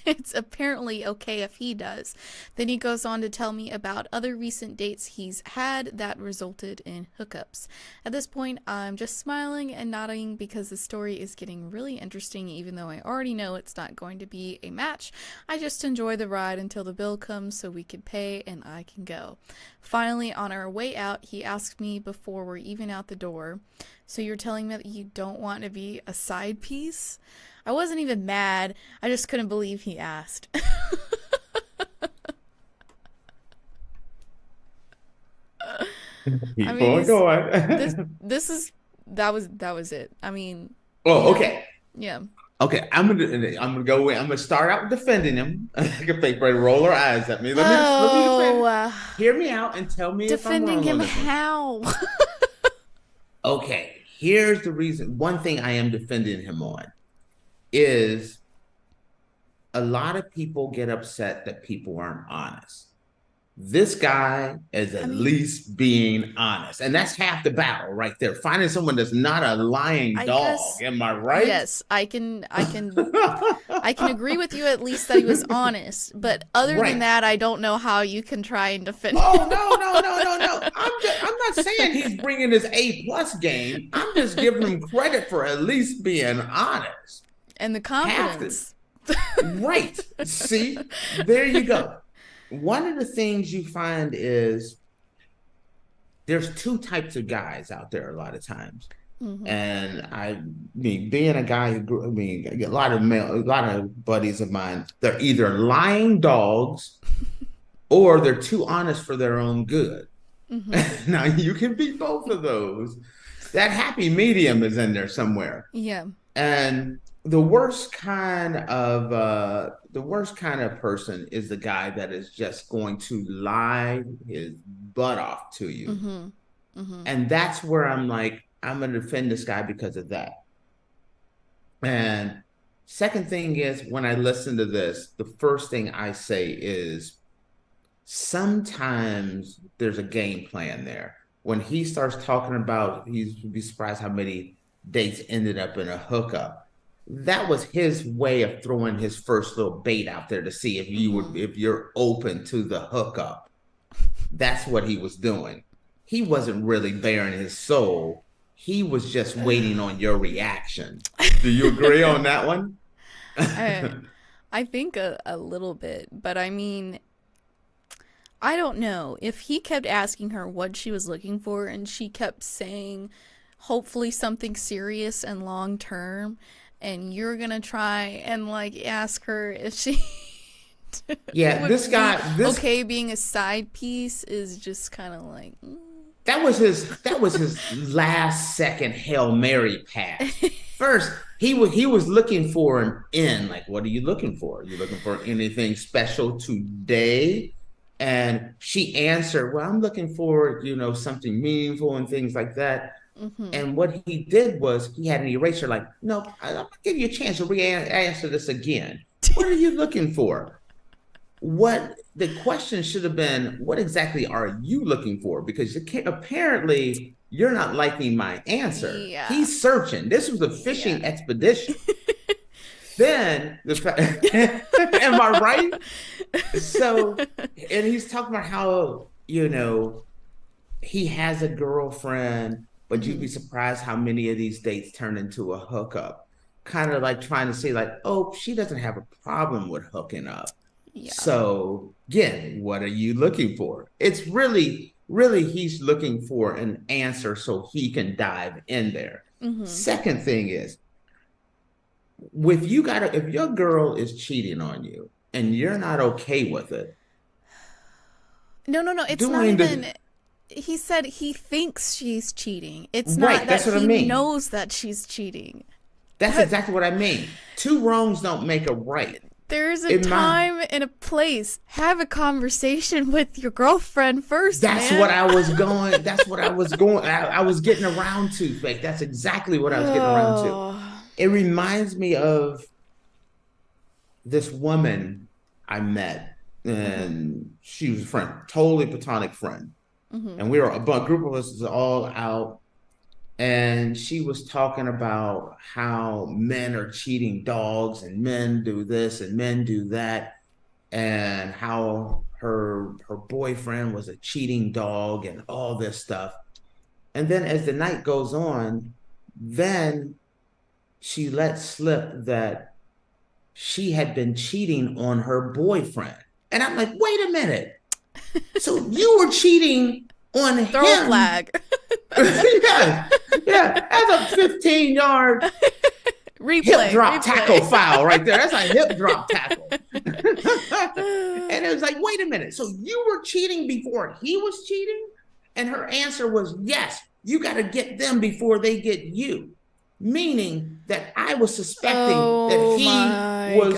it's apparently okay if he does. Then he goes on to tell me about other recent dates he's had that resulted in hookups. At this point, I'm just smiling and nodding because the story is getting really interesting, even though I already know it's not going to be a match. I just enjoy the ride until the bill comes so we can pay and I can go. Finally, on our way out, he asked me before we're even out the door, "So you're telling me that you don't want to be a side piece?" I wasn't even mad. I just couldn't believe he asked. Keep on going. That was it. I mean. Oh, okay. Yeah. Okay, I'm gonna go away. I'm gonna start out defending him. Like a fake brain, roll her eyes at me. Let me defend. Hear me out and tell me if I'm wrong. Defending him how? Okay, here's the reason. One thing I am defending him on is a lot of people get upset that people aren't honest. This guy is at least being honest. And that's half the battle right there. Finding someone that's not a lying dog. Am I right? Yes, I can agree with you at least that he was honest. But other than that, I don't know how you can try and defend him. No. I'm not saying he's bringing his A+ game. I'm just giving him credit for at least being honest. And the confidence. Right. See, there you go. One of the things you find is there's two types of guys out there a lot of times. Mm-hmm. And I mean, being a guy who a lot of buddies of mine, they're either lying dogs or they're too honest for their own good. Mm-hmm. Now you can be both of those. That happy medium is in there somewhere. Yeah. And the worst kind of person is the guy that is just going to lie his butt off to you. Mm-hmm. Mm-hmm. And that's where I'm like, I'm going to defend this guy because of that. And second thing is, when I listen to this, the first thing I say is sometimes there's a game plan there. When he starts talking about, you'd be surprised how many dates ended up in a hookup. That was his way of throwing his first little bait out there to see if you're open to the hookup. That's what he was doing. He wasn't really bearing his soul. he was just waiting on your reaction. Do you agree on that one? I think a little bit, but I mean, I don't know. If he kept asking her what she was looking for and she kept saying, hopefully something serious and long term, and you're gonna try and like ask her if she this guy okay being a side piece is just kind of like that was his last second Hail Mary pass. First, he was looking for an in, like, what are you looking for? Are you looking for anything special today? And she answered, well, I'm looking for, something meaningful and things like that. Mm-hmm. And what he did was he had an eraser, like, no, I'm gonna give you a chance to answer this again. What are you looking for? What the question should have been, what exactly are you looking for? Because apparently you're not liking my answer. Yeah. He's searching. This was a fishing expedition. Then, am I right? So, and he's talking about how, he has a girlfriend, but you'd be surprised how many of these dates turn into a hookup. Kind of like trying to say like, oh, she doesn't have a problem with hooking up. Yeah. So again, what are you looking for? It's really he's looking for an answer so he can dive in there. Mm-hmm. Second thing is, if your girl is cheating on you and you're not okay with it. No. It's not even. He said he thinks she's cheating. It's not that he knows that she's cheating. That's exactly what I mean. Two wrongs don't make a right. There's a time and a place. Have a conversation with your girlfriend first. That's what I was going. That's what I was going. I was getting around to, Fake. That's exactly what I was getting around to. It reminds me of this woman I met, and she was a friend, totally platonic friend. Mm-hmm. And we were a group of us was all out. And she was talking about how men are cheating dogs and men do this and men do that, and how her boyfriend was a cheating dog and all this stuff. And then as the night goes on, then she let slip that she had been cheating on her boyfriend. And I'm like, wait a minute. So you were cheating on him. Throw a flag. Yeah, that's a 15-yard hip drop tackle foul right there. That's a hip drop tackle. And it was like, wait a minute. So you were cheating before he was cheating? And her answer was, yes, you got to get them before they get you. Meaning that I was suspecting that he was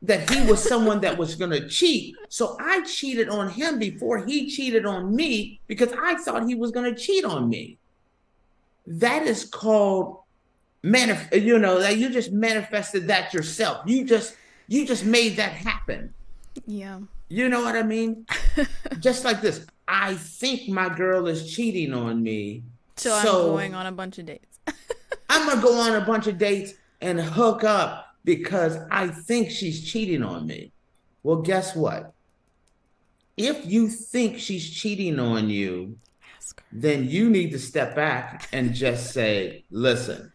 that he was someone that was going to cheat. So I cheated on him before he cheated on me because I thought he was going to cheat on me. That is called you just manifested that yourself. You just made that happen. Yeah. You know what I mean? Just like this. I think my girl is cheating on me. So I'm going on a bunch of dates. I'm going to go on a bunch of dates and hook up because I think she's cheating on me. Well, guess what? If you think she's cheating on you, then you need to step back and just say, listen,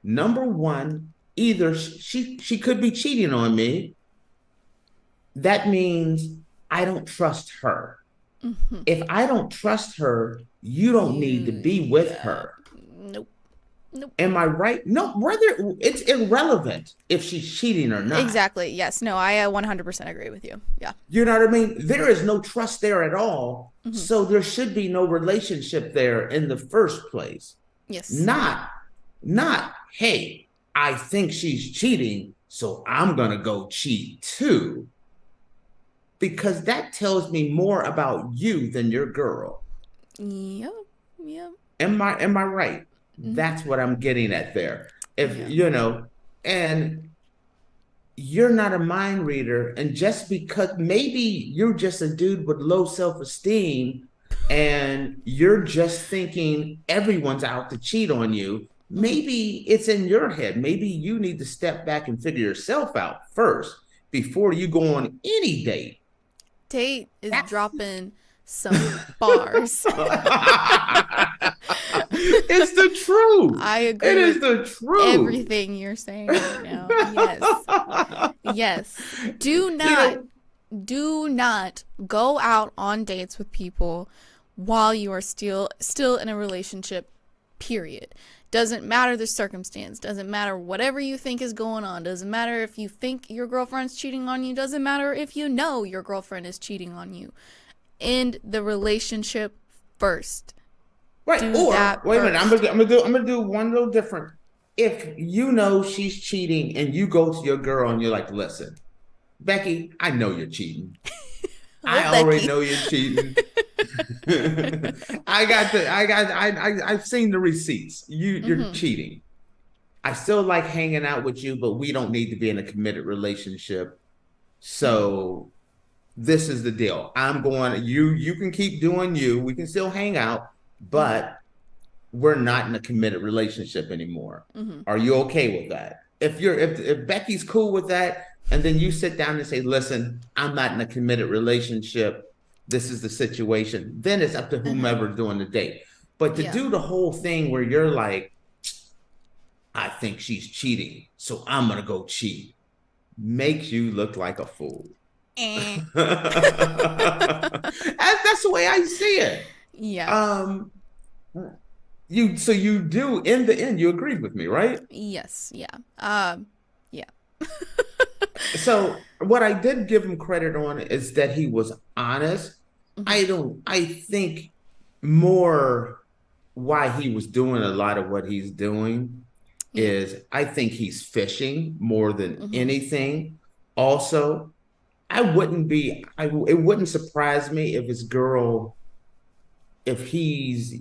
number one, either she could be cheating on me. That means I don't trust her. Mm-hmm. If I don't trust her, you don't need to be with her. Nope. Am I right? No, whether it's irrelevant if she's cheating or not. Exactly. Yes. No, I 100% agree with you. Yeah. You know what I mean? There is no trust there at all. Mm-hmm. So there should be no relationship there in the first place. Yes. Not, hey, I think she's cheating, so I'm going to go cheat too. Because that tells me more about you than your girl. Yep. Am I right? Mm-hmm. That's what I'm getting at there. If and you're not a mind reader, and just because maybe you're just a dude with low self-esteem and you're just thinking everyone's out to cheat on you, maybe it's in your head. Maybe you need to step back and figure yourself out first before you go on any date. Tate is dropping some bars. It's the truth. I agree. It is the truth. Everything you're saying right now. Yes. Do not go out on dates with people while you are still in a relationship, period. Doesn't matter the circumstance, doesn't matter whatever you think is going on, doesn't matter if you think your girlfriend's cheating on you, doesn't matter if you know your girlfriend is cheating on you. End the relationship first. Right. Or wait a minute, I'm gonna do one little different. If you know she's cheating and you go to your girl and you're like, listen, Becky, I know you're cheating. I already know you're cheating. I've seen the receipts. You're cheating. I still like hanging out with you, but we don't need to be in a committed relationship. So this is the deal. I'm going, you can keep doing you. We can still hang out, but we're not in a committed relationship anymore. Are you okay with that? If Becky's cool with that, and then you sit down and say, listen, I'm not in a committed relationship. This is the situation. Then it's up to whomever's doing the date. But to do the whole thing where you're like, I think she's cheating, so I'm going to go cheat, makes you look like a fool. That's the way I see it. Yeah. So you do, in the end, you agreed with me, right? Yes. Yeah. Yeah. So what I did give him credit on is that he was honest. I think more why he was doing a lot of what he's doing is I think he's fishing more than anything. Also, it wouldn't surprise me if his girl, if he's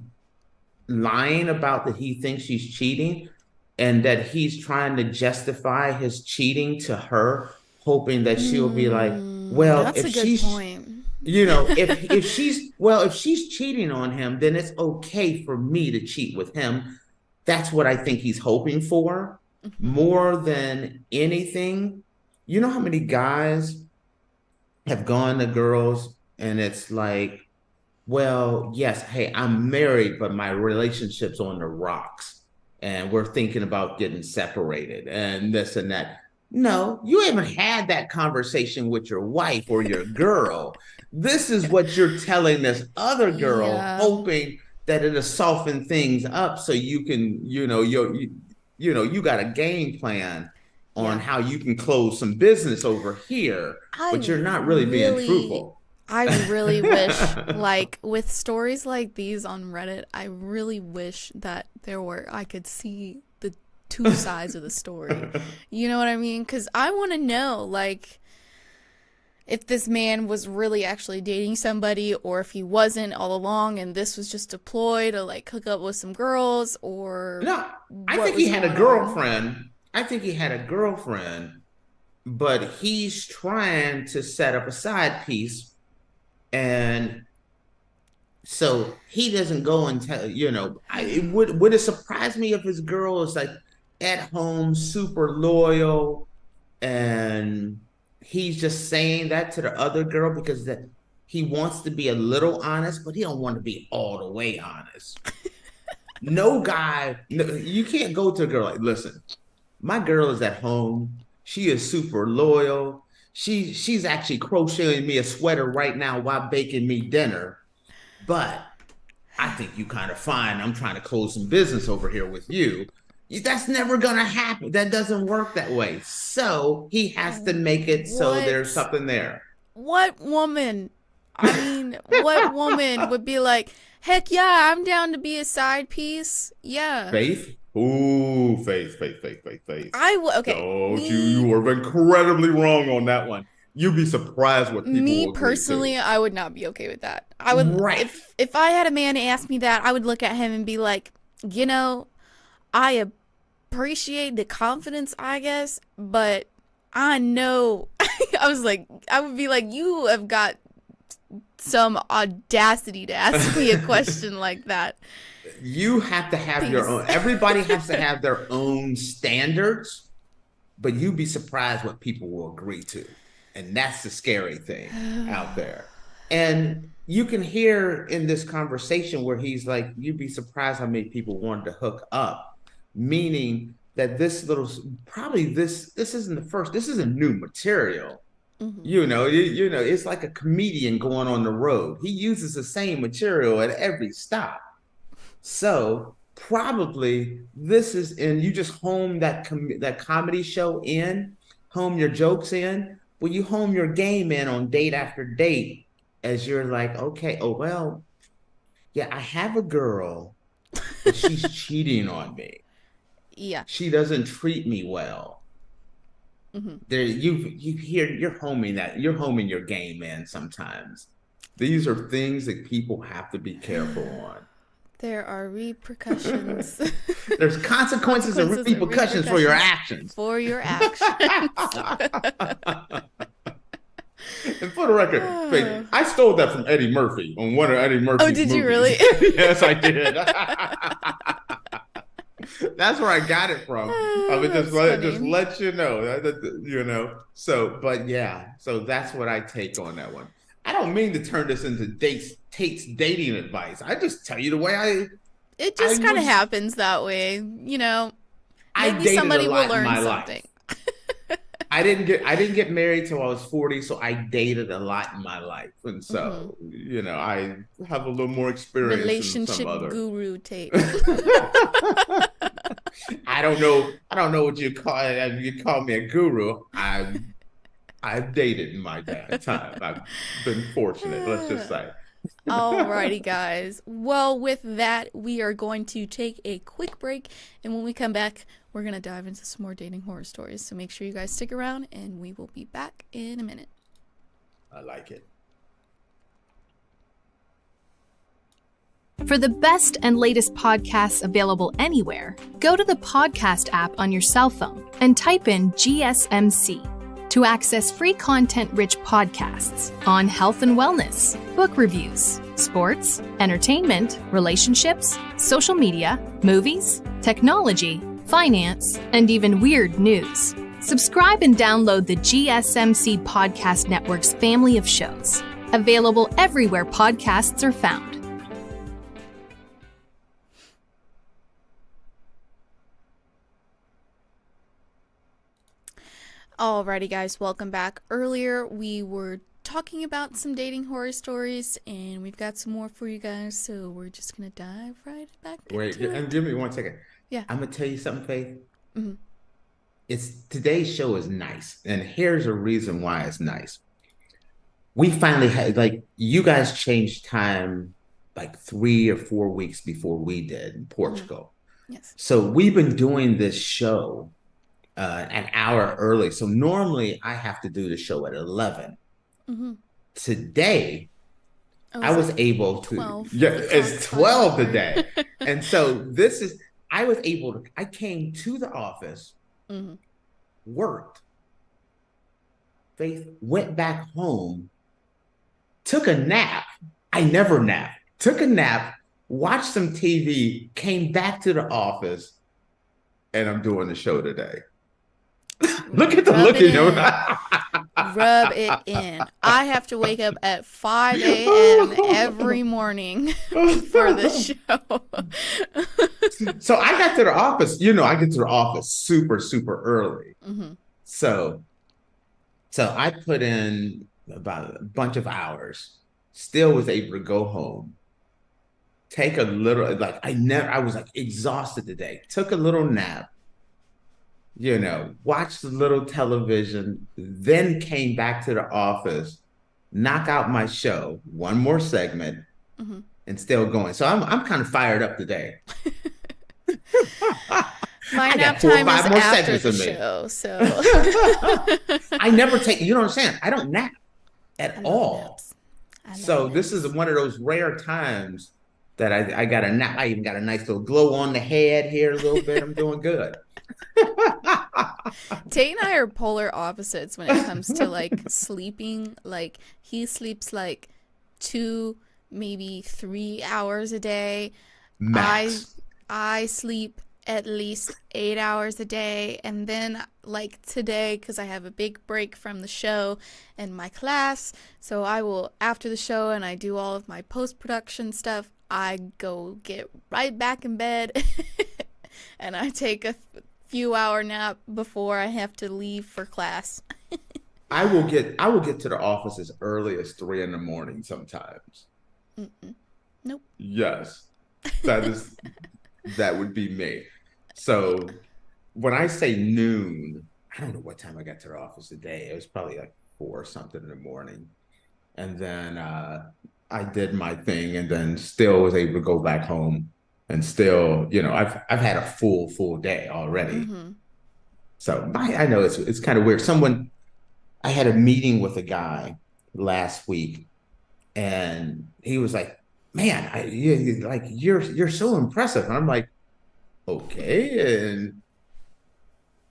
lying about that he thinks she's cheating and that he's trying to justify his cheating to her, hoping that she'll be like, well, that's if a good she's point. You know, if she's cheating on him, then it's okay for me to cheat with him. That's what I think he's hoping for more than anything. You know how many guys have gone to girls and it's like, well, yes, hey, I'm married, but my relationship's on the rocks and we're thinking about getting separated and this and that. No, you haven't had that conversation with your wife or your girl. This is what you're telling this other girl, hoping that it'll soften things up so you can, you got a game plan on how you can close some business over here, but you're not really being truthful. I really wish, like, with stories like these on Reddit, I really wish that I could see the two sides of the story. You know what I mean? Because I want to know, like, if this man was really actually dating somebody or if he wasn't all along and this was just a ploy to, like, hook up with some girls or... No, I think he had a girlfriend. I think he had a girlfriend, but he's trying to set up a side piece. And so he doesn't go and tell, would it surprise me if his girl is like at home, super loyal, and he's just saying that to the other girl because that he wants to be a little honest, but he don't want to be all the way honest. You can't go to a girl like, listen, my girl is at home. She is super loyal. She's actually crocheting me a sweater right now while baking me dinner. But I think you kind of fine. I'm trying to close some business over here with you. That's never going to happen. That doesn't work that way. So he has to make it so there's something there. What woman? I mean, what woman would be like, heck yeah, I'm down to be a side piece. Yeah. Faith? Ooh, Faith. Okay. Oh, you were incredibly wrong on that one. You'd be surprised what people Me will personally, I would not be okay with that. I would, if I had a man ask me that, I would look at him and be like, I appreciate the confidence, I guess, but I know, I would be like, you have got some audacity to ask me a question like that. You have to have your own. Everybody has to have their own standards, but you'd be surprised what people will agree to. And that's the scary thing out there. And you can hear in this conversation where he's like, you'd be surprised how many people wanted to hook up, meaning that this isn't the first, this isn't new material. It's like a comedian going on the road. He uses the same material at every stop. So probably this is, and you just home that comedy show in, home your jokes in. Well, you home your game in on date after date, as you're like, okay, oh well, yeah, I have a girl, but she's cheating on me. Yeah. She doesn't treat me well. There, you're homing your game in sometimes. These are things that people have to be careful on. There are repercussions. There's consequences and repercussions for your actions. For your actions. And for the record, I stole that from Eddie Murphy on one of Eddie Murphy's movies. Oh, did you movies. really? Yes, I did. That's where I got it from. I would just let you know. So, but yeah, so that's what I take on that one. I don't mean to turn this into Tate's dating advice. I just tell you the way It just kind of happens that way, Maybe I somebody will learn something. I didn't get married till I was 40, so I dated a lot in my life, and so I have a little more experience. Relationship than some other. Guru Tate. I don't know what you call it. You call me a guru. I've dated in my time. I've been fortunate. Let's just say. Alrighty, guys. Well, with that, we are going to take a quick break, and when we come back, we're going to dive into some more dating horror stories. So make sure you guys stick around, and we will be back in a minute. I like it. For the best and latest podcasts available anywhere, go to the podcast app on your cell phone and type in GSMC to access free content-rich podcasts on health and wellness, book reviews, sports, entertainment, relationships, social media, movies, technology, finance, and even weird news. Subscribe and download the GSMC Podcast Network's family of shows, available everywhere podcasts are found. Alrighty, guys, welcome back. Earlier, we were talking about some dating horror stories, and we've got some more for you guys, so we're just going to dive right back into it. And give me 1 second. Yeah. I'm going to tell you something, Faith. Today's show is nice, and here's a reason why it's nice. We finally had, you guys changed time 3 or 4 weeks before we did in Portugal. Yes. So we've been doing this show an hour early. So normally I have to do the show at 11. Today, I was able to. 12. Yeah, it's 12 today. And so I came to the office, worked, Faith, went back home, took a nap. I never nap. Took a nap, watched some TV, came back to the office, and I'm doing the show today. Look at the look in your Rub it in. I have to wake up at 5 a.m. every morning for the show. So I got to the office. I get to the office super, super early. So I put in about a bunch of hours. Still was able to go home. Take a little, I was exhausted today. Took a little nap. Watched a little television, then came back to the office, knock out my show, one more segment, and still going. So I'm kind of fired up today. My nap time is after the show, so. I never take, you don't understand, I don't nap at all. So this is one of those rare times that I got a nap. I even got a nice little glow on the head here a little bit. I'm doing good. Tate and I are polar opposites when it comes to sleeping. He sleeps 2, maybe 3 hours a day. Max. I sleep at least 8 hours a day. And then like today, because I have a big break from the show and my class, so I will, after the show and I do all of my post-production stuff, I go get right back in bed and I take a few hour nap before I have to leave for class. I will get to the office as early as 3 a.m. sometimes. Nope. Yes, that would be me. So when I say noon, I don't know what time I got to the office today. It was probably like 4 or something in the morning. And then I did my thing and then still was able to go back home and still, I've had a full day already. So I know it's kind of weird. I had a meeting with a guy last week and he was like, man, you're so impressive. And I'm like, okay. And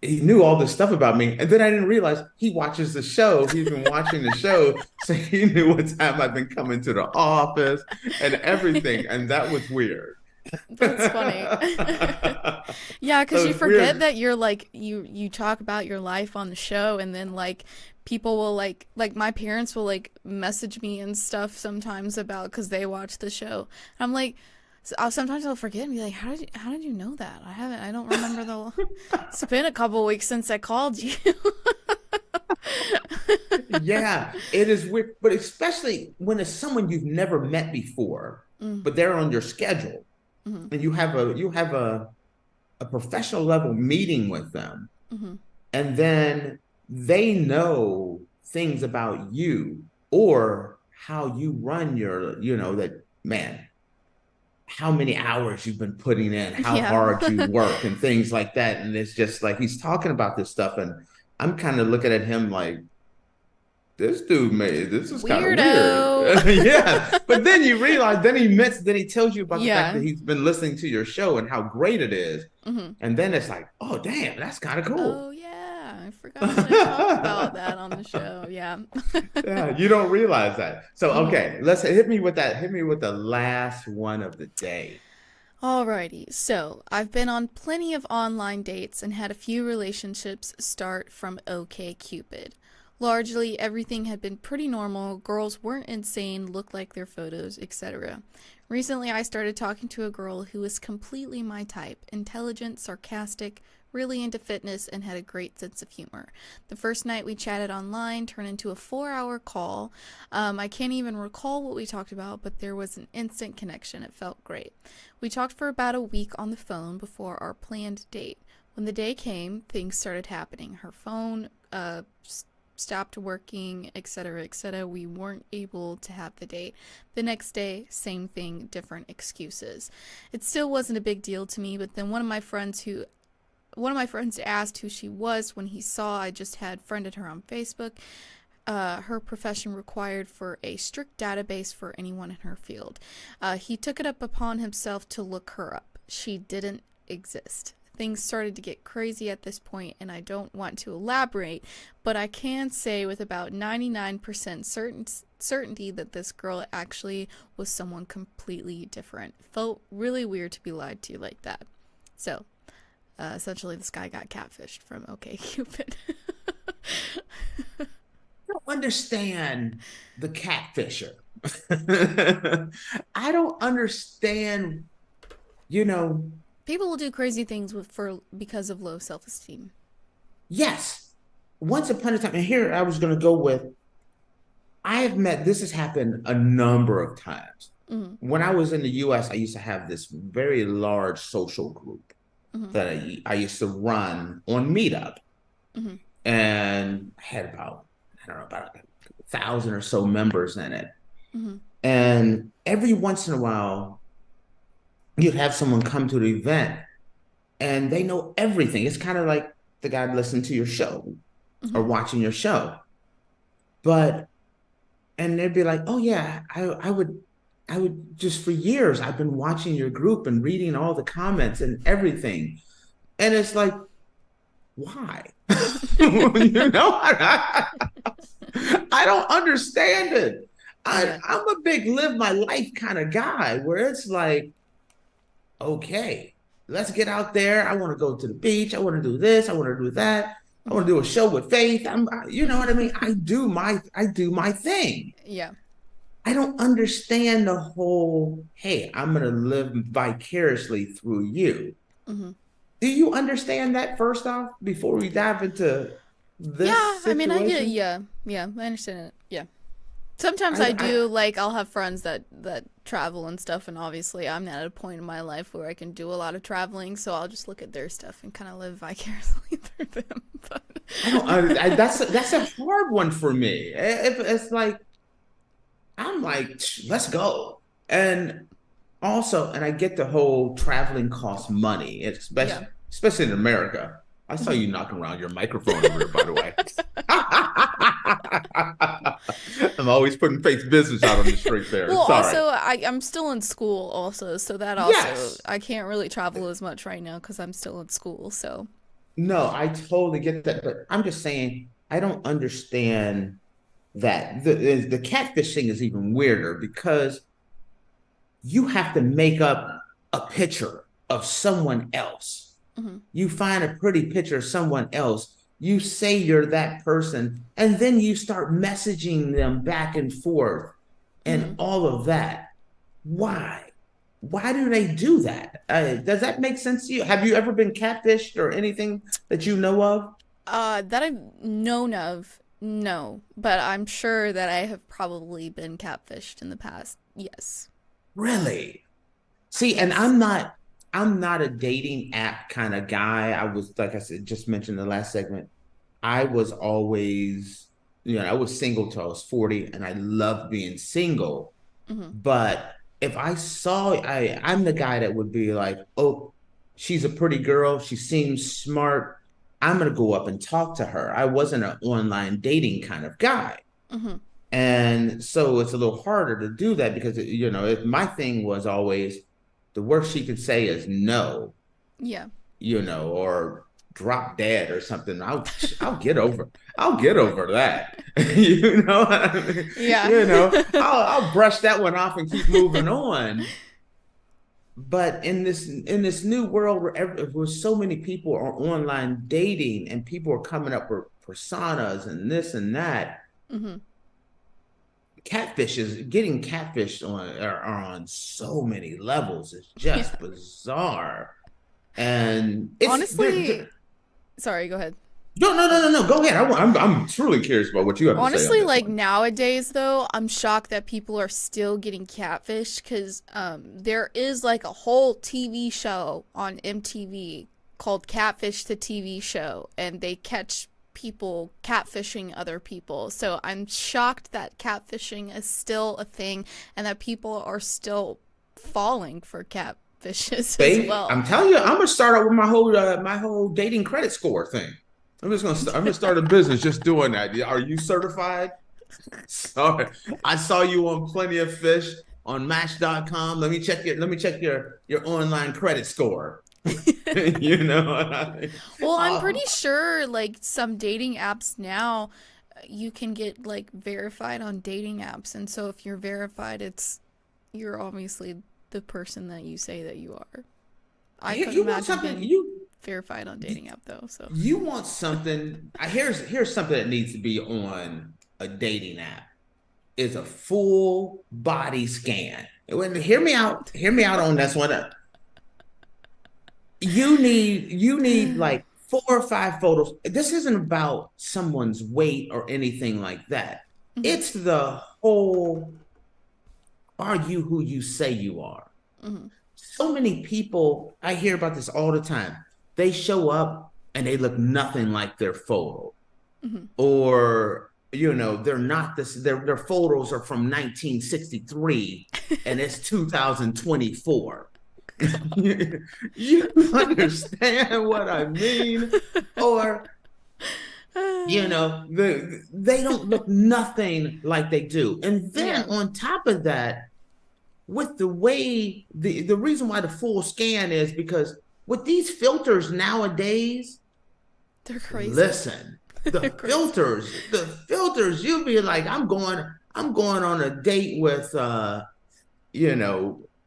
he knew all this stuff about me. And then I didn't realize he watches the show. He's been watching the show. So he knew what time I've been coming to the office and everything. And that was weird. That's funny. Yeah, because you forget that you're like, you talk about your life on the show, and then like people will like my parents will like message me and stuff sometimes about, because they watch the show. And I'm like, sometimes I'll forget and be like, how did you know that? I don't remember it's been a couple weeks since I called you. Yeah, it is weird, but especially when it's someone you've never met before, but they're on your schedule, and you have a professional level meeting with them, and then they know things about you or how you run your, that, man, how many hours you've been putting in, how hard you work and things like that. And it's just like, he's talking about this stuff and I'm kind of looking at him like, this dude this is kind of weird. Yeah. But then you realize, then he tells you about the fact that he's been listening to your show and how great it is. And then it's like, oh, damn, that's kind of cool. Oh, yeah. I forgot to talk about that on the show. Yeah. Yeah, you don't realize that. So, okay, let's hit me with that. Hit me with the last one of the day. Alrighty, so I've been on plenty of online dates and had a few relationships start from OkCupid. Largely, everything had been pretty normal, girls weren't insane, looked like their photos, etc. Recently, I started talking to a girl who was completely my type, intelligent, sarcastic, really into fitness, and had a great sense of humor. The first night we chatted online turned into a 4-hour call. I can't even recall what we talked about, but there was an instant connection. It felt great. We talked for about a week on the phone before our planned date. When the day came, things started happening. Her phone stopped working, etc., etc. We weren't able to have the date. The next day, same thing, different excuses. It still wasn't a big deal to me, but then one of my friends asked who she was when he saw I just had friended her on Facebook. Her profession required for a strict database for anyone in her field. He took it up upon himself to look her up. She didn't exist. Things started to get crazy at this point, and I don't want to elaborate, but I can say with about 99% certainty that this girl actually was someone completely different. It felt really weird to be lied to like that. So, essentially, this guy got catfished from OkCupid. I don't understand the catfisher. I don't understand, People will do crazy things because of low self-esteem. Yes. Once upon a time, and here I was going to go with, this has happened a number of times. When I was in the US, I used to have this very large social group that I used to run on Meetup. And I had about 1,000 or so members in it. And every once in a while, you'd have someone come to the event and they know everything. It's kind of like the guy listening to your show or watching your show. And they'd be like, oh yeah, I would just, for years, I've been watching your group and reading all the comments and everything. And it's like, why? I don't understand it. I'm a big live my life kind of guy where it's like, okay, let's get out there. I want to go to the beach. I want to do this. I want to do that. I want to do a show with Faith. You know what I mean? I do my thing. Yeah. I don't understand the whole, hey, I'm going to live vicariously through you. Do you understand that first off before we dive into this situation? I mean, I get it. Yeah, I understand it. Yeah. Sometimes I do, like, I'll have friends that travel and stuff, and obviously I'm at a point in my life where I can do a lot of traveling, so I'll just look at their stuff and kind of live vicariously through them. But that's a hard one for me. It's like, I'm like, let's go. And also, and I get the whole traveling costs money, especially in America. I saw you knocking around your microphone over there, by the way. I'm always putting Faith's business out on the street there. Well, Sorry. also, I'm still in school also, so that also, I can't really travel as much right now because I'm still in school, so. No, I totally get that, but I'm just saying, I don't understand that. The catfish thing is even weirder because you have to make up a picture of someone else. You find a pretty picture of someone else, you say you're that person, and then you start messaging them back and forth and all of that. Why? Why do they do that? Does that make sense to you? Have you ever been catfished or anything that you know of? That I've known of, no. But I'm sure that I have probably been catfished in the past. Yes. Really? See, and I'm not a dating app kind of guy. I was, like I said, just mentioned in the last segment, I was always, I was single till I was 40, and I loved being single. But if I saw, I'm the guy that would be like, oh, she's a pretty girl, she seems smart, I'm going to go up and talk to her. I wasn't an online dating kind of guy. And so it's a little harder to do that because, my thing was always, the worst she could say is no. Yeah. Or drop dead or something. I'll get over that. Yeah. I'll brush that one off and keep moving on. But in this new world where so many people are online dating and people are coming up with personas and this and that, getting catfished are on so many levels. It's just bizarre. And it's, honestly, sorry, go ahead. No. Go ahead. I'm truly curious about what you have to say. Honestly, like nowadays, though, I'm shocked that people are still getting catfished because there is like a whole TV show on MTV called Catfish the TV Show, and they catch people catfishing other people. So I'm shocked that catfishing is still a thing and that people are still falling for catfishes as well. I'm telling you, I'm gonna start out with my whole dating credit score thing. I'm gonna start a business just doing that. Are you certified? Sorry, I saw you on Plenty of Fish on Match.com. Let me check your online credit score. Well, I'm pretty sure like some dating apps now you can get like verified on dating apps, and so if you're verified, you're obviously the person that you say that you are. I couldn't imagine being verified on dating app though. So you want something? Here's something that needs to be on a dating app is a full body scan. Hear me out on this one. You need like 4 or 5 photos. This isn't about someone's weight or anything like that. It's the whole, are you who you say you are? So many people, I hear about this all the time. They show up and they look nothing like their photo. Or, they're not this, their photos are from 1963 and it's 2024. You understand what I mean? Or, they don't look nothing like they do. And then on top of that, with the way, the reason why the full scan is because with these filters nowadays, they're crazy. Listen, the filters, you'll be like, I'm going on a date with,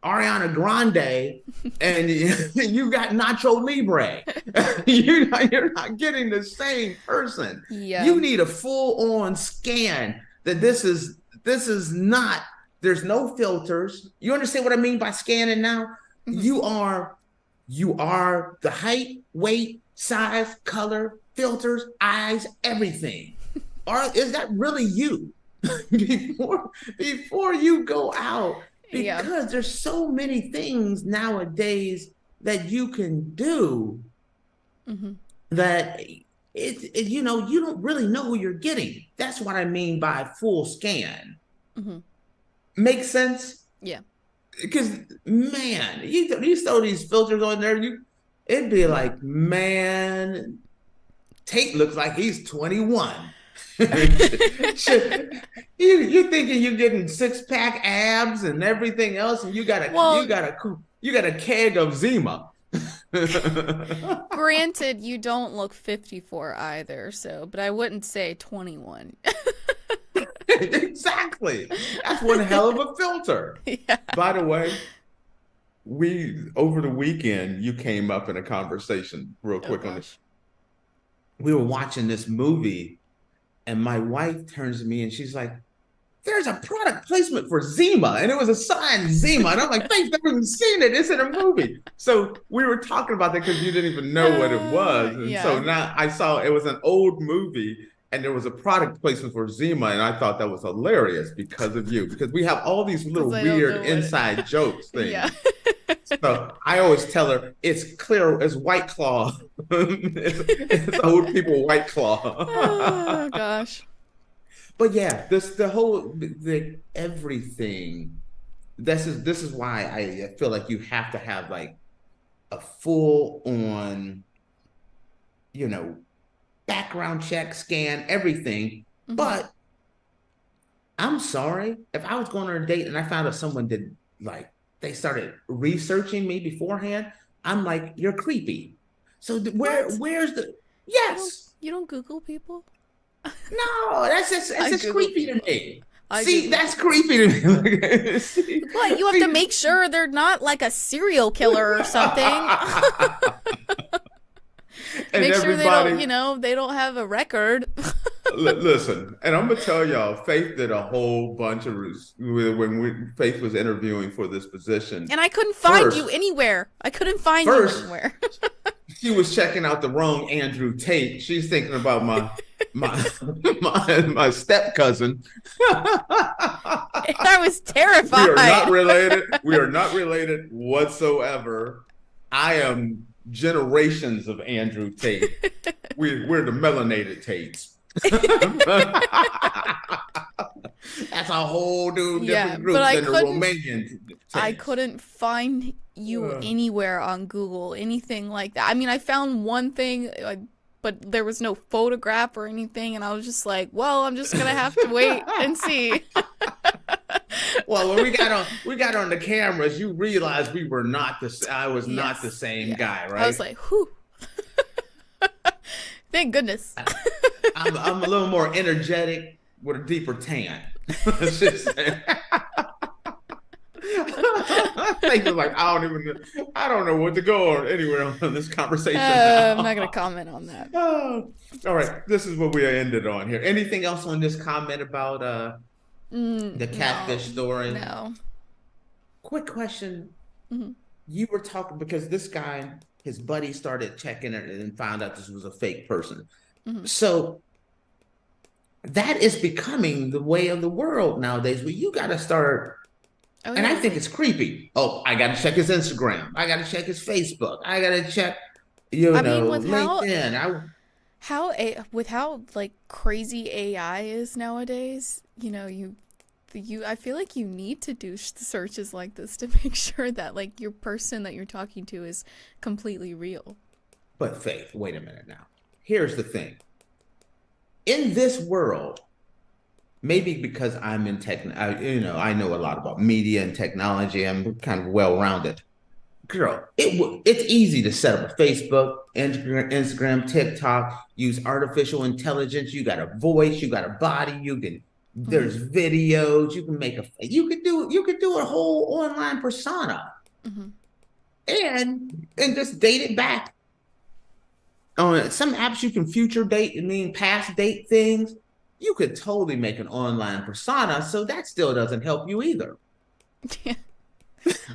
Ariana Grande and you got Nacho Libre. You're not getting the same person. Yeah. You need a full-on scan that this is not, there's no filters. You understand what I mean by scanning now? Mm-hmm. You are the height, weight, size, color, filters, eyes, everything. Or is that really you? before you go out, because there's so many things nowadays that you can do that you don't really know who you're getting. That's what I mean by full scan. Makes sense? Yeah. Because man, you throw these filters on there, it'd be like, man, Tate looks like he's 21. You're thinking you're getting 6-pack abs and everything else, and you got a keg of Zima. Granted, you don't look 54 either, but I wouldn't say 21. Exactly. That's one hell of a filter. Yeah. By the way, over the weekend, you came up in a conversation real quick on this. We were watching this movie, and my wife turns to me and she's like, there's a product placement for Zima, and it was a sign Zima. And I'm like, Faith, never even seen it. It's in a movie. So we were talking about that because you didn't even know what it was. And so now I saw it was an old movie, and there was a product placement for Zima, and I thought that was hilarious because of you, because we have all these little weird inside jokes things. Yeah. So I always tell her it's clear as White Claw. it's old people White Claw. Oh gosh. But yeah, everything. This is why I feel like you have to have like a full on, background check, scan, everything. But I'm sorry, if I was going on a date and I found out someone did they started researching me beforehand, I'm like, you're creepy. So where's the You don't Google people? No, that's just creepy to me. That's creepy to me. What, you have to make sure they're not like a serial killer or something. Make sure they don't have a record. Listen, and I'm gonna tell y'all, Faith did a whole bunch of when Faith was interviewing for this position, and I couldn't find you anywhere. She was checking out the wrong Andrew Tate. She's thinking about my step cousin. I was terrified. We are not related whatsoever. I am generations of Andrew Tate. We're the melanated Tates. That's a whole new different group than the Romanian Tates. I couldn't find you anywhere on Google, anything like that. I mean, I found one thing, but there was no photograph or anything, and I was just like, well, I'm just gonna have to wait and see. Well, when we got on the cameras, you realized I was not the same guy, right? I was like, whew. Thank goodness. I'm a little more energetic with a deeper tan. I don't know what to go on anywhere on this conversation. I'm not going to comment on that. All right, this is what we ended on here. Anything else on this comment about the catfish story? No. Quick question. You were talking because this guy, his buddy started checking it and found out this was a fake person. So that is becoming the way of the world nowadays, where you got to start. And I think it's creepy. Oh, I got to check his Instagram. I got to check his Facebook. I got to check, LinkedIn. With how like crazy AI is nowadays, I feel like you need to do searches like this to make sure that like your person that you're talking to is completely real. But Faith, wait a minute now. Here's the thing. In this world, maybe because I'm in tech, I know a lot about media and technology. I'm kind of well-rounded. Girl, it's easy to set up a Facebook, Instagram, TikTok, use artificial intelligence. You got a voice, you got a body. You can There's videos. You can make you could do a whole online persona, and just date it back. On some apps, you can future date, past date things. You could totally make an online persona, so that still doesn't help you either. Yeah.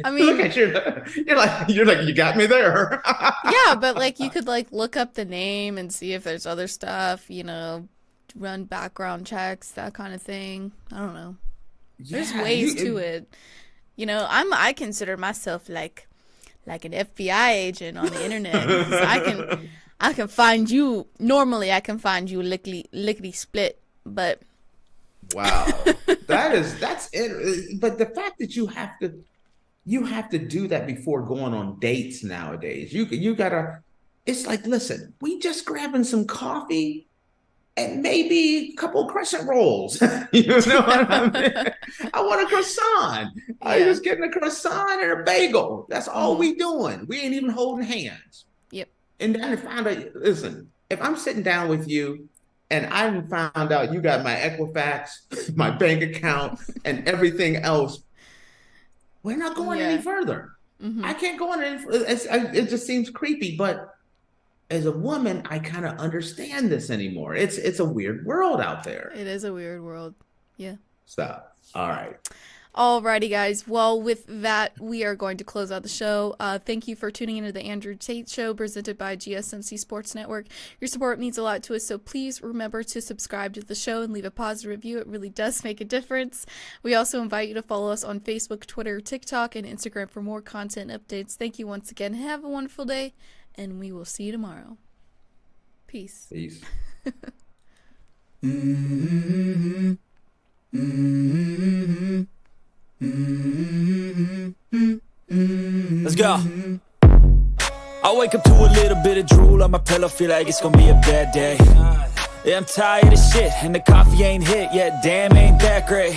I mean, look at you're like you got me there. Yeah, but like you could like look up the name and see if there's other stuff, run background checks, that kind of thing. I don't know. There's ways to it. I consider myself like an FBI agent on the internet. I can find you. Normally, I can find you lickety split, but wow, that's it. But the fact that you have to do that before going on dates nowadays. You gotta. It's like, listen, we just grabbing some coffee and maybe a couple crescent rolls. You know what I mean? I want a croissant. I'm just getting a croissant and a bagel. That's all we doing. We ain't even holding hands. Yep. And then I found out, listen, if I'm sitting down with you and I found out you got my Equifax, my bank account, and everything else, we're not going any further. I can't go on any further. It just seems creepy. But as a woman, I kind of understand this anymore. It's a weird world out there. It is a weird world. Yeah. Stop. All right. Alrighty, guys. Well, with that, we are going to close out the show. Thank you for tuning into the Andrew Tate Show, presented by GSMC Sports Network. Your support means a lot to us, so please remember to subscribe to the show and leave a positive review. It really does make a difference. We also invite you to follow us on Facebook, Twitter, TikTok, and Instagram for more content updates. Thank you once again. Have a wonderful day, and we will see you tomorrow. Peace. Peace. Let's go. I wake up to a little bit of drool on my pillow, feel like it's gonna be a bad day. Yeah, I'm tired of shit, and the coffee ain't hit yet, damn, ain't that great.